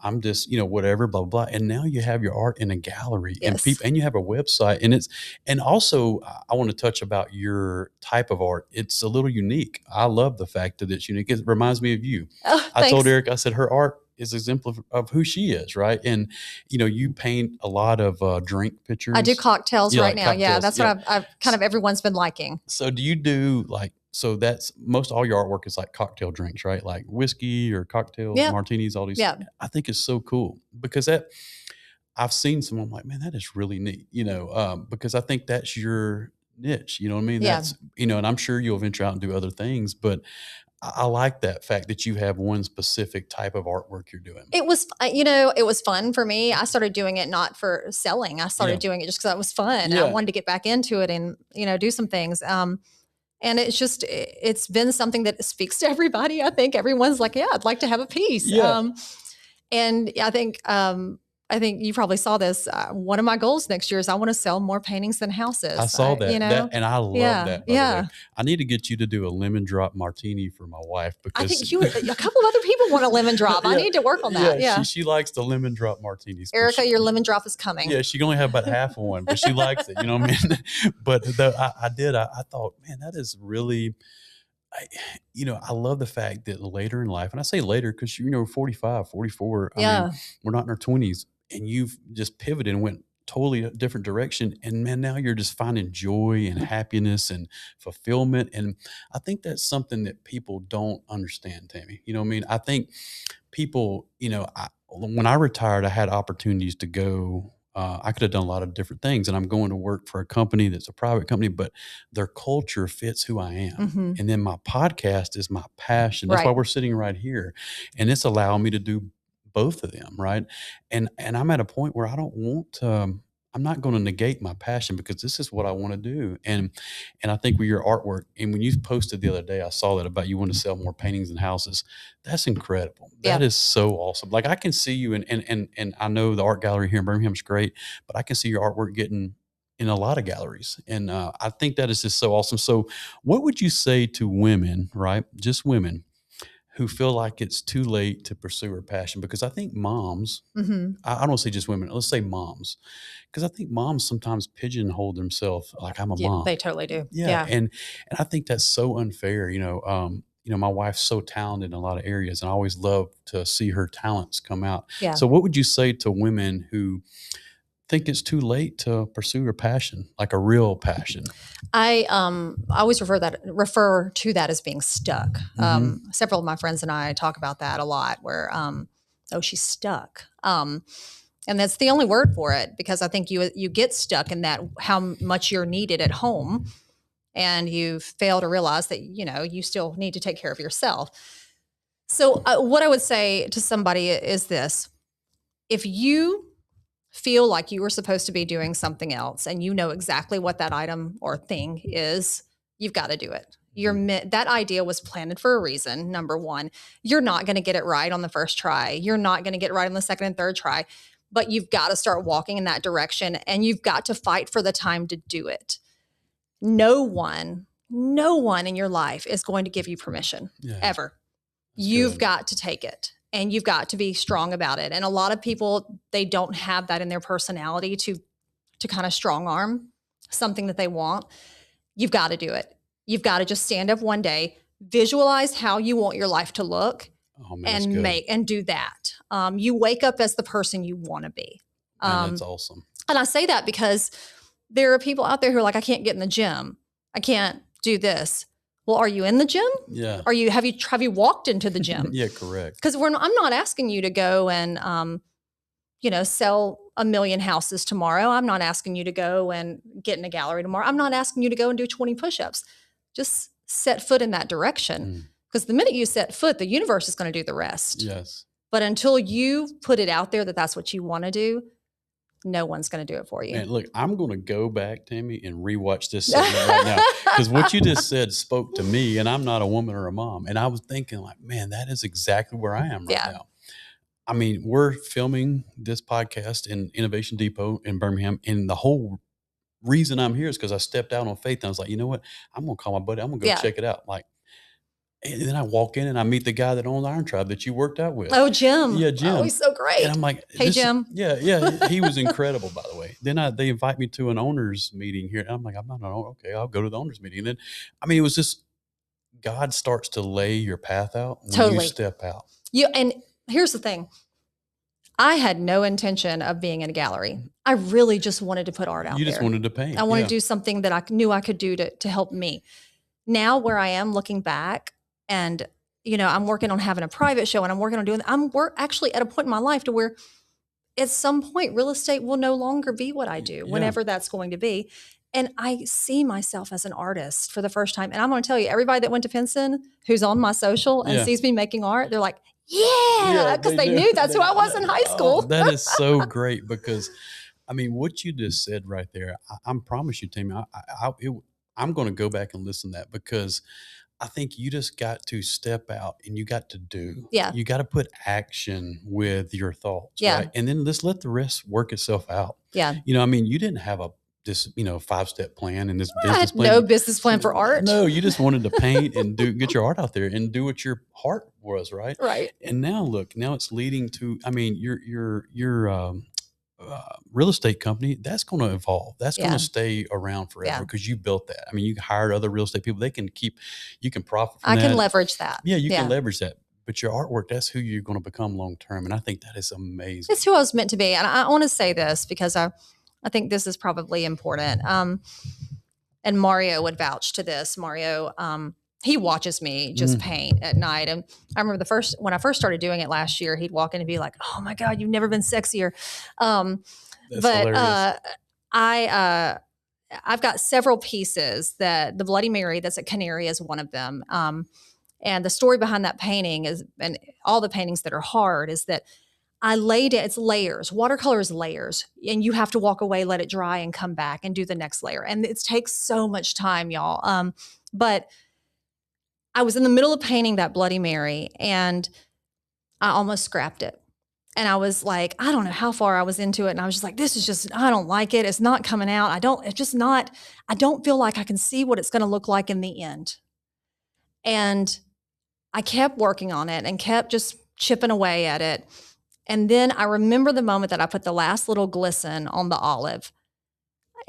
[SPEAKER 1] I'm just, whatever, blah, blah, blah. And now you have your art in a gallery and people, and you have a website, and also I want to touch about your type of art. It's a little unique. I love the fact that it's unique. It reminds me of you.
[SPEAKER 2] Oh,
[SPEAKER 1] I told Eric, I said, her art is an example of who she is, right? And you paint a lot of drink pictures.
[SPEAKER 2] I do cocktails right now.
[SPEAKER 1] Cocktails.
[SPEAKER 2] Yeah, that's what I've kind of everyone's been liking.
[SPEAKER 1] So do you do that's most all your artwork is like cocktail drinks, right? Like whiskey or cocktails, martinis, all these.
[SPEAKER 2] Yeah.
[SPEAKER 1] I think it's so cool because I've seen some. I'm like, man, that is really neat. Because I think that's your niche. You know what I mean?
[SPEAKER 2] Yeah.
[SPEAKER 1] That's and I'm sure you'll venture out and do other things, but I like that fact that you have one specific type of artwork you're doing.
[SPEAKER 2] It was, it was fun for me. I started doing it not for selling. I started doing it just because it was fun. And I wanted to get back into it and, do some things. And it's been something that speaks to everybody. I think everyone's like, yeah, I'd like to have a piece.
[SPEAKER 1] Yeah.
[SPEAKER 2] And I think you probably saw this. One of my goals next year is I want to sell more paintings than houses.
[SPEAKER 1] I saw that, and I love that. By the way. I need to get you to do a lemon drop martini for my wife, because
[SPEAKER 2] I think a couple other people want a lemon drop. I need to work on that. Yeah.
[SPEAKER 1] She likes the lemon drop martinis.
[SPEAKER 2] Erica, your lemon drop is coming.
[SPEAKER 1] Yeah, she can only have about half of one, but she likes it. You know what I mean? But I thought, man, that is really. I love the fact that later in life, and I say later because 45, 44, I mean, we're not in our 20s, and you've just pivoted and went totally a different direction. And man, now you're just finding joy and happiness and fulfillment. And I think that's something that people don't understand, Tami. You know what I mean? I think people, when I retired, I had opportunities to go. I could have done a lot of different things, and I'm going to work for a company that's a private company, but their culture fits who I am.
[SPEAKER 2] Mm-hmm.
[SPEAKER 1] And then my podcast is my passion. That's why we're sitting right here, and it's allowing me to do both of them. Right. And I'm at a point where I don't want to, I'm not going to negate my passion, because this is what I want to do. And I think with your artwork, and when you posted the other day, I saw that about you want to sell more paintings and houses. That's incredible. That is so awesome. Like I can see you and I know the art gallery here in Birmingham is great, but I can see your artwork getting in a lot of galleries. And I think that is just so awesome. So what would you say to women, right? Just women who feel like it's too late to pursue her passion? Because I think moms, I don't say just women, let's say moms, because I think moms sometimes pigeonhole themselves like, I'm a mom.
[SPEAKER 2] They totally do.
[SPEAKER 1] Yeah. And I think that's so unfair. My wife's so talented in a lot of areas, and I always love to see her talents come out.
[SPEAKER 2] Yeah.
[SPEAKER 1] So what would you say to women who think it's too late to pursue your passion, like a real passion?
[SPEAKER 2] I always refer to that as being stuck. Several of my friends and I talk about that a lot, where, she's stuck. And that's the only word for it, because I think you get stuck in that, how much you're needed at home, and you fail to realize that, you still need to take care of yourself. So what I would say to somebody is this: if you feel like you were supposed to be doing something else, and you know exactly what that item or thing is, you've got to do it. That idea was planted for a reason. Number one, you're not going to get it right on the first try. You're not going to get it right on the second and third try, but you've got to start walking in that direction, and you've got to fight for the time to do it. No one in your life is going to give you permission ever. You've got to take it. And you've got to be strong about it. And a lot of people, they don't have that in their personality to kind of strong arm something that they want. You've got to do it. You've got to just stand up one day, visualize how you want your life to look, and do that. You wake up as the person you want to be.
[SPEAKER 1] That's awesome.
[SPEAKER 2] And I say that because there are people out there who are like, I can't get in the gym. I can't do this. Well, are you in the gym?
[SPEAKER 1] Yeah.
[SPEAKER 2] Have you walked into the gym?
[SPEAKER 1] Yeah, correct.
[SPEAKER 2] Because I'm not asking you to go and sell 1,000,000 houses tomorrow. I'm not asking you to go and get in a gallery tomorrow. I'm not asking you to go and do 20 push-ups. Just set foot in that direction. Because the minute you set foot, the universe is going to do the rest.
[SPEAKER 1] Yes.
[SPEAKER 2] But until you put it out there that that's what you want to do, no one's going to do it for you.
[SPEAKER 1] Man, look, I'm going to go back, Tami, and rewatch this segment right now, because what you just said spoke to me, and I'm not a woman or a mom. And I was thinking like, man, that is exactly where I am right now. I mean, we're filming this podcast in Innovation Depot in Birmingham, and the whole reason I'm here is because I stepped out on faith. And I was like, you know what? I'm going to call my buddy. I'm going to go check it out. Like, and then I walk in and I meet the guy that owns Iron Tribe that you worked out with.
[SPEAKER 2] Oh, Jim.
[SPEAKER 1] Yeah, Jim.
[SPEAKER 2] Oh, he's so great.
[SPEAKER 1] And I'm like,
[SPEAKER 2] hey, Jim.
[SPEAKER 1] Yeah. He was incredible, by the way. Then they invite me to an owner's meeting here. And I'm like, I'm not an owner. Okay, I'll go to the owner's meeting. And then, I mean, it was just, God starts to lay your path out when you step out.
[SPEAKER 2] And here's the thing. I had no intention of being in a gallery. I really just wanted to put art out there.
[SPEAKER 1] You just wanted to paint.
[SPEAKER 2] I wanted to do something that I knew I could do to help me. Now where I am looking back, and I'm working on having a private show, and I'm working on we're actually at a point in my life to where at some point real estate will no longer be what I do, whenever that's going to be. And I see myself as an artist for the first time. And I'm going to tell you, everybody that went to Pinson who's on my social and sees me making art, they're like, yeah, because they knew that's who I was in high school.
[SPEAKER 1] Oh, that is so great, because I mean, what you just said right there, I promise you, Tami, I'm going to go back and listen to that, because I think you just got to step out and you got to do.
[SPEAKER 2] Yeah.
[SPEAKER 1] You got to put action with your thoughts.
[SPEAKER 2] Yeah.
[SPEAKER 1] Right? And then just let the rest work itself out.
[SPEAKER 2] Yeah.
[SPEAKER 1] I mean, you didn't have this 5-step plan and this
[SPEAKER 2] I
[SPEAKER 1] business
[SPEAKER 2] had
[SPEAKER 1] plan.
[SPEAKER 2] no business plan for art.
[SPEAKER 1] No, you just wanted to paint and get your art out there and do what your heart was, right?
[SPEAKER 2] Right.
[SPEAKER 1] And now look, it's leading to, I mean, your real estate company, that's going to evolve. That's going to stay around forever, because you built that. I mean, you hired other real estate people. You can profit from that.
[SPEAKER 2] I can leverage that.
[SPEAKER 1] Yeah, you can leverage that. But your artwork, that's who you're going to become long term. And I think that is amazing.
[SPEAKER 2] It's who I was meant to be. And I want to say this because I think this is probably important. And Mario would vouch to this. Mario, he watches me just paint at night. And I remember when I first started doing it last year, he'd walk in and be like, oh my God, you've never been sexier.
[SPEAKER 1] That's hilarious.
[SPEAKER 2] I've got several pieces that the Bloody Mary that's at Canary is one of them. And the story behind that painting is, and all the paintings that are hard, is that I laid it, it's layers. Watercolor is layers. And you have to walk away, let it dry, and come back and do the next layer. And it takes so much time, y'all. But I was in the middle of painting that Bloody Mary, and I almost scrapped it. And I was like, I don't know how far I was into it. And I was just like, this is just, I don't like it. It's not coming out. I don't feel like I can see what it's going to look like in the end. And I kept working on it and kept just chipping away at it. And then I remember the moment that I put the last little glisten on the olive.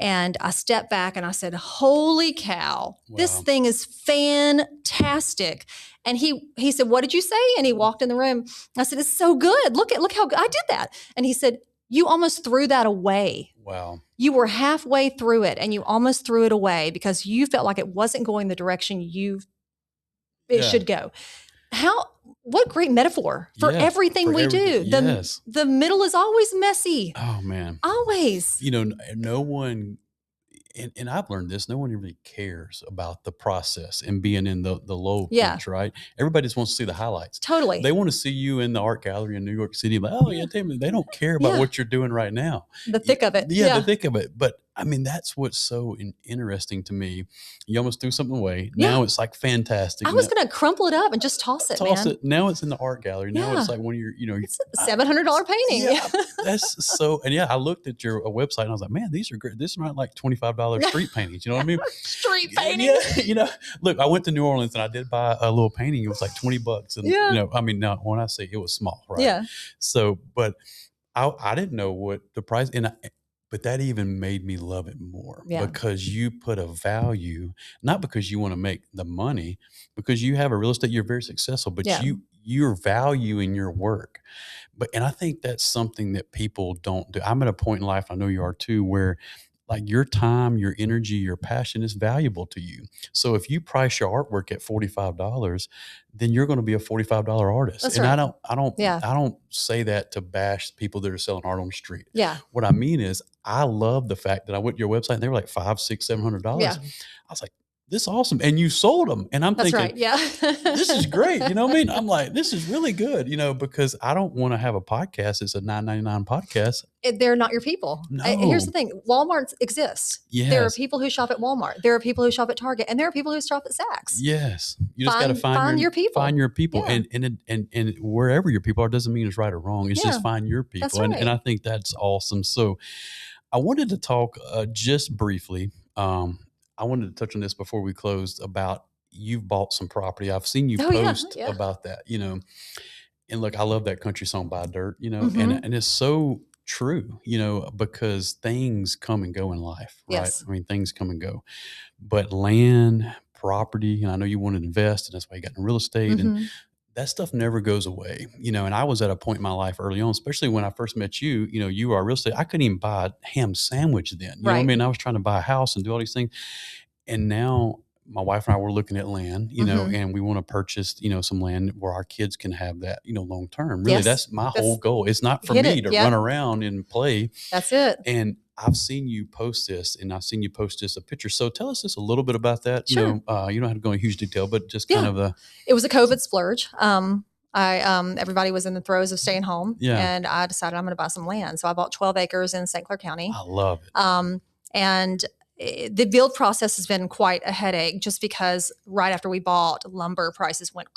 [SPEAKER 2] And I stepped back and I said, holy cow, this thing is fantastic. And he said, what did you say? And he walked in the room. I said, it's so good. Look how good I did that. And he said, you almost threw that away.
[SPEAKER 1] Wow.
[SPEAKER 2] You were halfway through it and you almost threw it away because you felt like it wasn't going the direction it should go. What great metaphor for everything we do. The middle is always messy.
[SPEAKER 1] Oh man.
[SPEAKER 2] Always.
[SPEAKER 1] No one, and I've learned this, no one really cares about the process and being in the low points, right? Everybody just wants to see the highlights.
[SPEAKER 2] Totally.
[SPEAKER 1] They want to see you in the art gallery in New York City. Like, oh yeah, they don't care about what you're doing right now.
[SPEAKER 2] The thick of it.
[SPEAKER 1] Yeah, the thick of it. But I mean, that's what's so interesting to me. You almost threw something away. Now it's like fantastic.
[SPEAKER 2] I was going to crumple it up and just toss it, man.
[SPEAKER 1] Now it's in the art gallery. Now it's like when it's
[SPEAKER 2] a $700 painting.
[SPEAKER 1] Yeah, that's so. And I looked at your website and I was like, man, these are great. This is not like $25 street paintings. You know what I mean?
[SPEAKER 2] Street paintings.
[SPEAKER 1] Yeah. Look, I went to New Orleans and I did buy a little painting. It was like $20. And I mean, now when I say it was small, right?
[SPEAKER 2] Yeah.
[SPEAKER 1] So, but I didn't know what the price, but that even made me love it more because you put a value, not because you want to make the money, because you have a real estate, you're very successful, but you're valuing your work. And I think that's something that people don't do. I'm at a point in life, I know you are too, where Like your time, your energy, your passion is valuable to you. So if you price your artwork at $45, then you're going to be a $45 artist.
[SPEAKER 2] That's
[SPEAKER 1] And
[SPEAKER 2] right. Yeah.
[SPEAKER 1] I don't say that to bash people that are selling art on the street.
[SPEAKER 2] Yeah.
[SPEAKER 1] What I mean is I love the fact that I went to your website and they were like $500, $600, $700.
[SPEAKER 2] Yeah.
[SPEAKER 1] I was like, this is awesome. And you sold them. And I'm
[SPEAKER 2] That's
[SPEAKER 1] thinking,
[SPEAKER 2] right. Yeah.
[SPEAKER 1] this is great. You know what I mean? I'm like, this is really good, because I don't want to have a podcast. It's a $9.99 podcast.
[SPEAKER 2] They're not your people. Here's the
[SPEAKER 1] No.
[SPEAKER 2] thing. Walmart exists.
[SPEAKER 1] Yes.
[SPEAKER 2] There are people who shop at Walmart. There are people who shop at Target, and there are people who shop at Saks.
[SPEAKER 1] Yes. You just got to
[SPEAKER 2] Find your people.
[SPEAKER 1] Find your people.
[SPEAKER 2] Yeah.
[SPEAKER 1] And wherever your people are doesn't mean it's right or wrong. It's just find your people.
[SPEAKER 2] That's right.
[SPEAKER 1] And I think that's awesome. So I wanted to talk just briefly. I wanted to touch on this before we closed about you've bought some property. I've seen you post about that, and look, I love that country song by Dirt, and it's so true, because things come and go in life, right?
[SPEAKER 2] Yes.
[SPEAKER 1] I mean, things come and go, but land, property, and I know you want to invest, and that's why you got in real estate, and that stuff never goes away, and I was at a point in my life early on, especially when I first met you, you are real estate. I couldn't even buy a ham sandwich then, you know what I mean? I was trying to buy a house and do all these things. And now my wife and I were looking at land, and we want to purchase, some land where our kids can have that, long term. Really, that's my whole goal. It's not for me to run around and play.
[SPEAKER 2] That's it.
[SPEAKER 1] And I've seen you post this, and I've seen you post this a picture. So tell us just a little bit about that.
[SPEAKER 2] Sure.
[SPEAKER 1] You don't have to go in huge detail, but just kind of
[SPEAKER 2] It was a COVID splurge. Everybody was in the throes of staying home, and I decided I'm going to buy some land. So I bought 12 acres in St. Clair County.
[SPEAKER 1] I love it.
[SPEAKER 2] And the build process has been quite a headache just because right after we bought, lumber prices went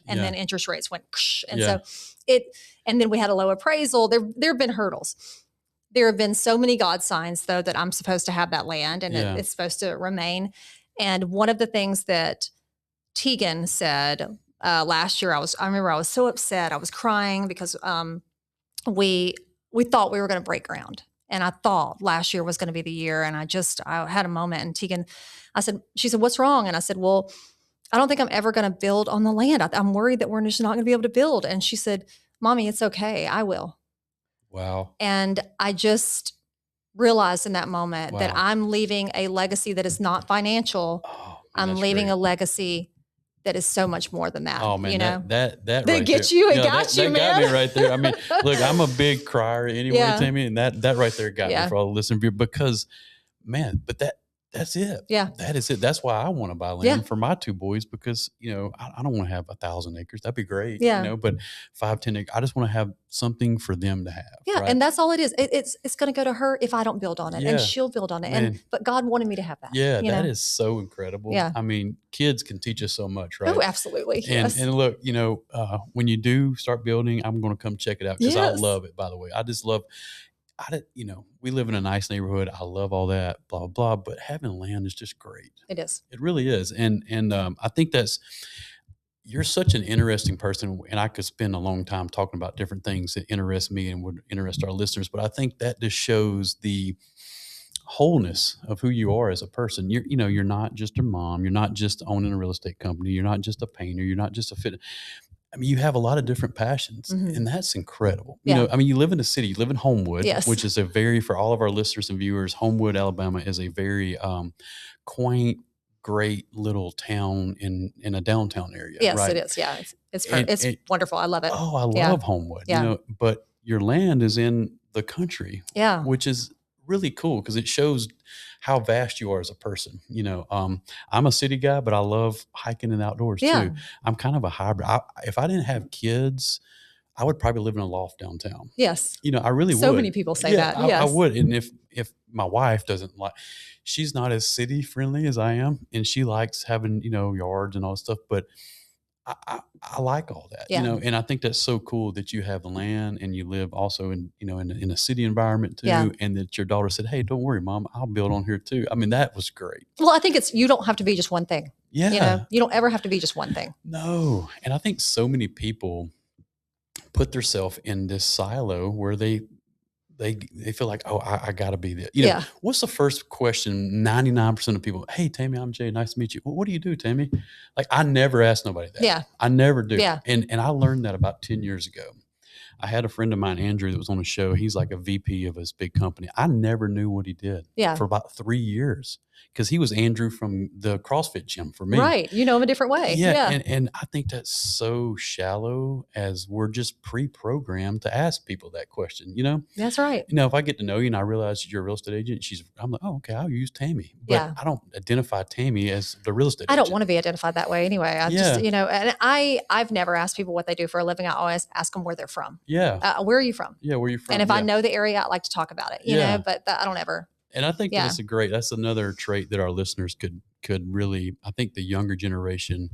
[SPEAKER 2] and then interest rates went and so and then we had a low appraisal. There have been hurdles. There have been so many God signs though that I'm supposed to have that land and it's supposed to remain. And one of the things that Tegan said last year, I remember I was so upset. I was crying because we thought we were going to break ground. And I thought last year was going to be the year. And I had a moment and Tegan, she said, what's wrong? And I said, well, I don't think I'm ever going to build on the land. I'm worried that we're just not going to be able to build. And she said, Mommy, it's okay. I will.
[SPEAKER 1] Wow.
[SPEAKER 2] And I just realized in that moment that I'm leaving a legacy that is not financial.
[SPEAKER 1] Oh,
[SPEAKER 2] man, I'm leaving a legacy that is so much more than that.
[SPEAKER 1] Oh man, that
[SPEAKER 2] right gets you. It got you, man.
[SPEAKER 1] That got me right there. I mean, look, I'm a big crier anyway, Tami, and that right there got me for all the listeners because, man, but that's it.
[SPEAKER 2] Yeah,
[SPEAKER 1] that is it. That's why I want to buy land for my two boys because I don't want to have 1,000 acres. That'd be great. But 5, 10 acres. I just want to have something for them to have.
[SPEAKER 2] Yeah,
[SPEAKER 1] right?
[SPEAKER 2] And that's all it is. It's going to go to her if I don't build on it, and she'll build on it.
[SPEAKER 1] Man.
[SPEAKER 2] But God wanted me to have that.
[SPEAKER 1] Yeah, that is so incredible.
[SPEAKER 2] Yeah,
[SPEAKER 1] I mean, kids can teach us so much, right?
[SPEAKER 2] Oh, absolutely.
[SPEAKER 1] And look, when you do start building, I'm going to come check it out because I love it. By the way, I just love. We live in a nice neighborhood. I love all that, blah, blah, but having land is just great.
[SPEAKER 2] It is.
[SPEAKER 1] It really is. And I think you're such an interesting person, and I could spend a long time talking about different things that interest me and would interest our listeners, but I think that just shows the wholeness of who you are as a person. You're not just a mom. You're not just owning a real estate company. You're not just a painter. You're not just a fit. I mean, you have a lot of different passions, and that's incredible. You live in a city, you live in Homewood, which is for all of our listeners and viewers, Homewood, Alabama is a very quaint, great little town in a downtown area.
[SPEAKER 2] Yes,
[SPEAKER 1] right?
[SPEAKER 2] It is. Yeah. It's wonderful. I love it.
[SPEAKER 1] Oh, I love Homewood, but your land is in the country, which is really cool because it shows how vast you are as a person. I'm a city guy, but I love hiking and outdoors too. I'm kind of a hybrid. If I didn't have kids, I would probably live in a loft downtown.
[SPEAKER 2] Yes.
[SPEAKER 1] I really would.
[SPEAKER 2] So many people say that. Yes.
[SPEAKER 1] I would. And if my wife doesn't she's not as city friendly as I am. And she likes having, yards and all that stuff, but I like all that, and I think that's so cool that you have the land and you live also in a city environment too. And that your daughter said, "Hey, don't worry, Mom, I'll build on here too." I mean, that was great.
[SPEAKER 2] Well, I think you don't have to be just one thing.
[SPEAKER 1] Yeah.
[SPEAKER 2] You don't ever have to be just one thing.
[SPEAKER 1] No. And I think so many people put themselves in this silo where they feel like, oh, I got to be there. What's the first question 99% of people, "Hey, Tami, I'm Jay. Nice to meet you." "Well, what do you do, Tami?" Like, I never ask nobody that.
[SPEAKER 2] Yeah.
[SPEAKER 1] I never do.
[SPEAKER 2] Yeah.
[SPEAKER 1] And I learned that about 10 years ago. I had a friend of mine, Andrew, that was on a show. He's like a VP of his big company. I never knew what he did
[SPEAKER 2] Yeah.
[SPEAKER 1] for about 3 years because he was Andrew from the CrossFit gym for me.
[SPEAKER 2] Right. You know him a different way.
[SPEAKER 1] Yeah,
[SPEAKER 2] Yeah.
[SPEAKER 1] and I think that's so shallow as we're just pre-programmed to ask people that question, you know?
[SPEAKER 2] That's right.
[SPEAKER 1] You know, if I get to know you and I realize you're a real estate agent, I'm like, oh, okay, I'll use Tami. But
[SPEAKER 2] Yeah.
[SPEAKER 1] I don't identify Tami as the real estate
[SPEAKER 2] I
[SPEAKER 1] agent.
[SPEAKER 2] don't want to be identified that way anyway. I just, you know, and I've never asked people what they do for a living. I always ask them where they're from.
[SPEAKER 1] Yeah.
[SPEAKER 2] Where are you from?
[SPEAKER 1] Yeah, where are you from?
[SPEAKER 2] And if I know the area, I like to talk about it, you know, but I don't ever.
[SPEAKER 1] And I think that's that's another trait that our listeners could really, I think the younger generation,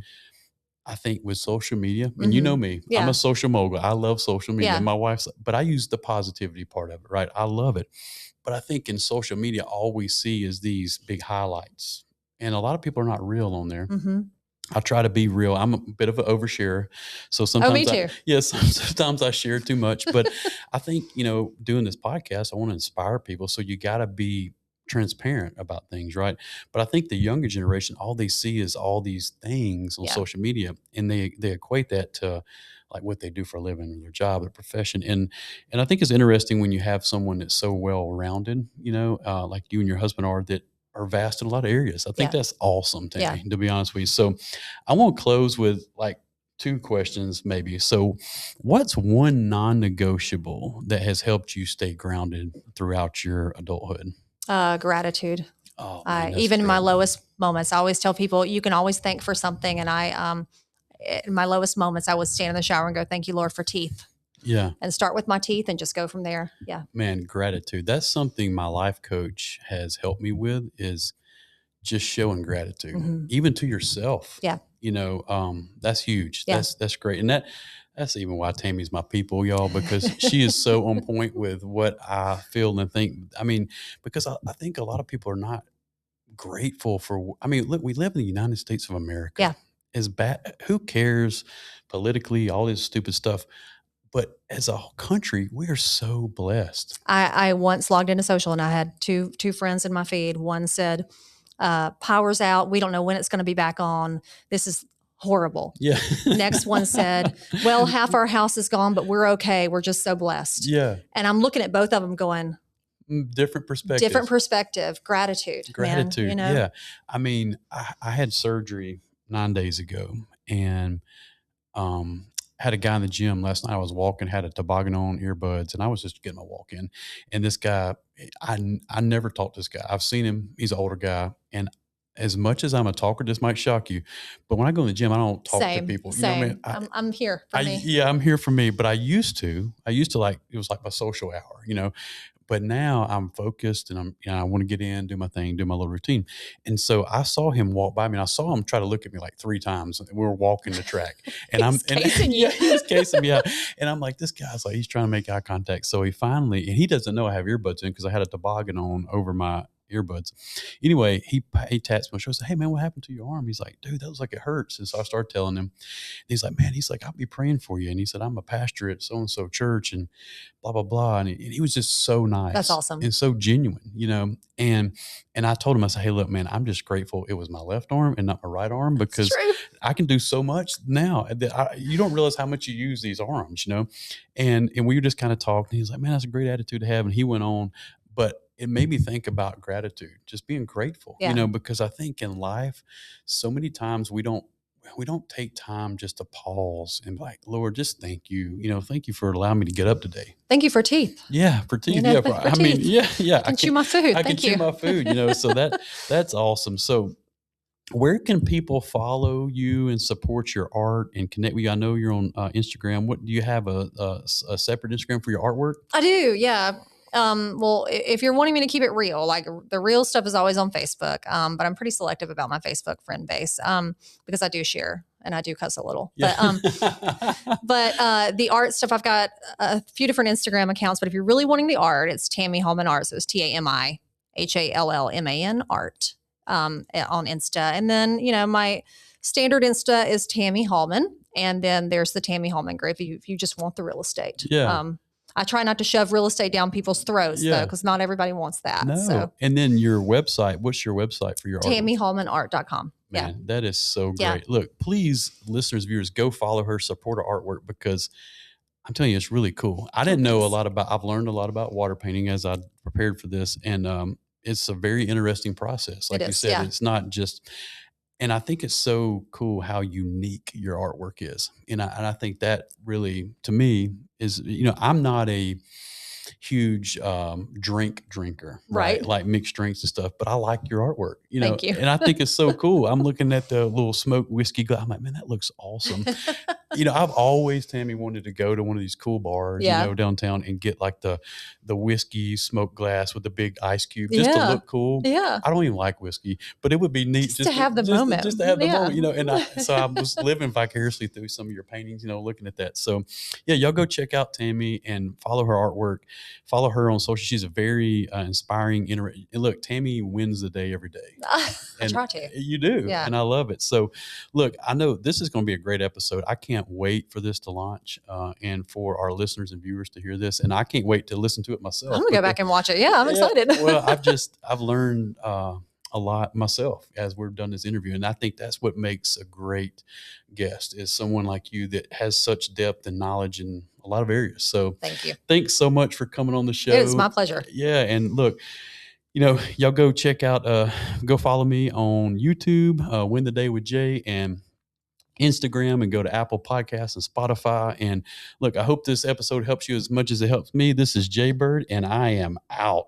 [SPEAKER 1] I think with social media, and you know me, I'm a social mogul. I love social media. My wife's, but I use the positivity part of it, right? I love it. But I think in social media, all we see is these big highlights. And a lot of people are not real on there. I try to be real. I'm a bit of an oversharer. So sometimes,
[SPEAKER 2] me too.
[SPEAKER 1] Sometimes I share too much, but I think, you know, doing this podcast, I want to inspire people. So you got to be transparent about things, right? But I think the younger generation, all they see is all these things on social media, and they equate that to like what they do for a living, their job, their profession. And I think it's interesting when you have someone that's so well-rounded, you know, like you and your husband that are vast in a lot of areas. I think that's awesome, Tami, to be honest with you. So I want to close with like 2 questions maybe. So what's one non-negotiable that has helped you stay grounded throughout your adulthood?
[SPEAKER 2] Gratitude.
[SPEAKER 1] Oh, man,
[SPEAKER 2] even in my lowest moments, I always tell people you can always thank for something. And in my lowest moments, I would stand in the shower and go, thank you, Lord, for teeth.
[SPEAKER 1] Yeah.
[SPEAKER 2] And start with my teeth and just go from there. Yeah.
[SPEAKER 1] Man, gratitude. That's something my life coach has helped me with, is just showing gratitude, even to yourself.
[SPEAKER 2] Yeah.
[SPEAKER 1] You know, that's huge. Yeah. That's great. And that's even why Tami's my people, y'all, because she is so on point with what I feel and think. I mean, because I think a lot of people are not grateful for, I mean, look, we live in the United States of America.
[SPEAKER 2] Yeah.
[SPEAKER 1] As bad, who cares politically, all this stupid stuff. But as a country, we are so blessed.
[SPEAKER 2] I once logged into social and I had two friends in my feed. One said, power's out. We don't know when it's going to be back on. This is horrible.
[SPEAKER 1] Yeah.
[SPEAKER 2] Next one said, well, half our house is gone, but we're okay. We're just so blessed.
[SPEAKER 1] Yeah.
[SPEAKER 2] And I'm looking at both of them going,
[SPEAKER 1] different perspective.
[SPEAKER 2] Gratitude. Man, you know?
[SPEAKER 1] Yeah. I mean, I had surgery 9 days ago, and had a guy in the gym last night. I was walking, had a toboggan on, earbuds, and I was just getting my walk in. And this guy, I never talked to this guy. I've seen him. He's an older guy. And as much as I'm a talker, this might shock you, but when I go in the gym, I don't talk to people. You know what I mean?
[SPEAKER 2] I'm here for me.
[SPEAKER 1] Yeah, I'm here for me. But I used to like, it was like my social hour, you know. But now I'm focused, and I want to get in, do my thing, do my little routine. And so I saw him walk by me, and I saw him try to look at me like 3 times. And we were walking the track, and he was casing me out. And I'm like, this guy's like, he's trying to make eye contact. So and he doesn't know I have earbuds in because I had a toboggan on over my earbuds. Anyway, he taps me on the shoulder. Said, hey man, what happened to your arm? He's like, dude, that looks like it hurts. And so I started telling him. And he's like, man, I'll be praying for you. And he said, I'm a pastor at so-and-so church, and blah, blah, blah. And he was just so nice.
[SPEAKER 2] That's awesome.
[SPEAKER 1] And so genuine, you know. And I told him, I said, hey, look, man, I'm just grateful it was my left arm and not my right arm, because I can do so much now that you don't realize how much you use these arms, you know. And we were just kind of talking. He's like, man, that's a great attitude to have. And he went on. But it made me think about gratitude, just being grateful, you know, because I think in life, so many times we don't take time just to pause and be like, Lord, just thank you. You know, thank you for allowing me to get up today.
[SPEAKER 2] Thank you for teeth.
[SPEAKER 1] Yeah, for teeth.
[SPEAKER 2] You know,
[SPEAKER 1] I mean, yeah.
[SPEAKER 2] I can chew my food.
[SPEAKER 1] I can chew my food, you know, so that's awesome. So where can people follow you and support your art and connect with you? I know you're on Instagram. What do you have a separate Instagram for your artwork?
[SPEAKER 2] I do. Yeah. Well, if you're wanting me to keep it real, like the real stuff is always on Facebook. But I'm pretty selective about my Facebook friend base, because I do share and I do cuss a little, but the art stuff, I've got a few different Instagram accounts, but if you're really wanting the art, it's Tami Hallman Art. So it's TamiHallman art, on Insta. And then, you know, my standard Insta is Tami Hallman. And then there's the Tami Hallman Group if you just want the real estate.
[SPEAKER 1] Yeah.
[SPEAKER 2] I try not to shove real estate down people's throats, though, because not everybody wants that.
[SPEAKER 1] No.
[SPEAKER 2] So.
[SPEAKER 1] And then your website, what's your website for your art?
[SPEAKER 2] TamiHallmanArt.com.
[SPEAKER 1] Man, that is so great. Yeah. Look, please, listeners, viewers, go follow her, support her artwork, because I'm telling you, it's really cool. I
[SPEAKER 2] Oh,
[SPEAKER 1] didn't know a
[SPEAKER 2] thanks.
[SPEAKER 1] lot about, I've learned a lot about water painting as I prepared for this. And it's a very interesting process.
[SPEAKER 2] It
[SPEAKER 1] Like you
[SPEAKER 2] is.
[SPEAKER 1] said,
[SPEAKER 2] Yeah.
[SPEAKER 1] it's not just, and I think it's so cool how unique your artwork is. And I think that really, to me, is, I'm not a huge drinker, right?
[SPEAKER 2] Right.
[SPEAKER 1] Like mixed drinks and stuff, but I like your artwork,
[SPEAKER 2] Thank you.
[SPEAKER 1] and I think it's so cool. I'm looking at the little smoked whiskey glass. I'm like, man, that looks awesome. I've always, Tammy, wanted to go to one of these cool bars,
[SPEAKER 2] Yeah.
[SPEAKER 1] downtown and get like the whiskey smoked glass with the big ice cube just to
[SPEAKER 2] Yeah.
[SPEAKER 1] look cool.
[SPEAKER 2] Yeah.
[SPEAKER 1] I don't even like whiskey, but it would be neat
[SPEAKER 2] Just to have the moment.
[SPEAKER 1] just to have the
[SPEAKER 2] Yeah.
[SPEAKER 1] moment, and I was living vicariously through some of your paintings, looking at that. So yeah, y'all go check out Tammy and follow her artwork, follow her on social. She's a very inspiring, and look, Tammy wins the day every day.
[SPEAKER 2] I
[SPEAKER 1] And
[SPEAKER 2] try to.
[SPEAKER 1] you do.
[SPEAKER 2] Yeah.
[SPEAKER 1] And I love it. So, look, I know this is going to be a great episode. I can't wait for this to launch and for our listeners and viewers to hear this. And I can't wait to listen to it myself.
[SPEAKER 2] I'm gonna go back and watch it. Yeah, I'm excited.
[SPEAKER 1] Well, I've learned a lot myself as we've done this interview. And I think that's what makes a great guest, is someone like you that has such depth and knowledge in a lot of areas. So
[SPEAKER 2] Thank you.
[SPEAKER 1] thanks so much for coming on the show.
[SPEAKER 2] It's my pleasure.
[SPEAKER 1] Yeah. And look, y'all go check out, go follow me on YouTube, Win the Day with Jay, and Instagram, and go to Apple Podcasts and Spotify. And look, I hope this episode helps you as much as it helps me. This is Jay Bird, and I am out.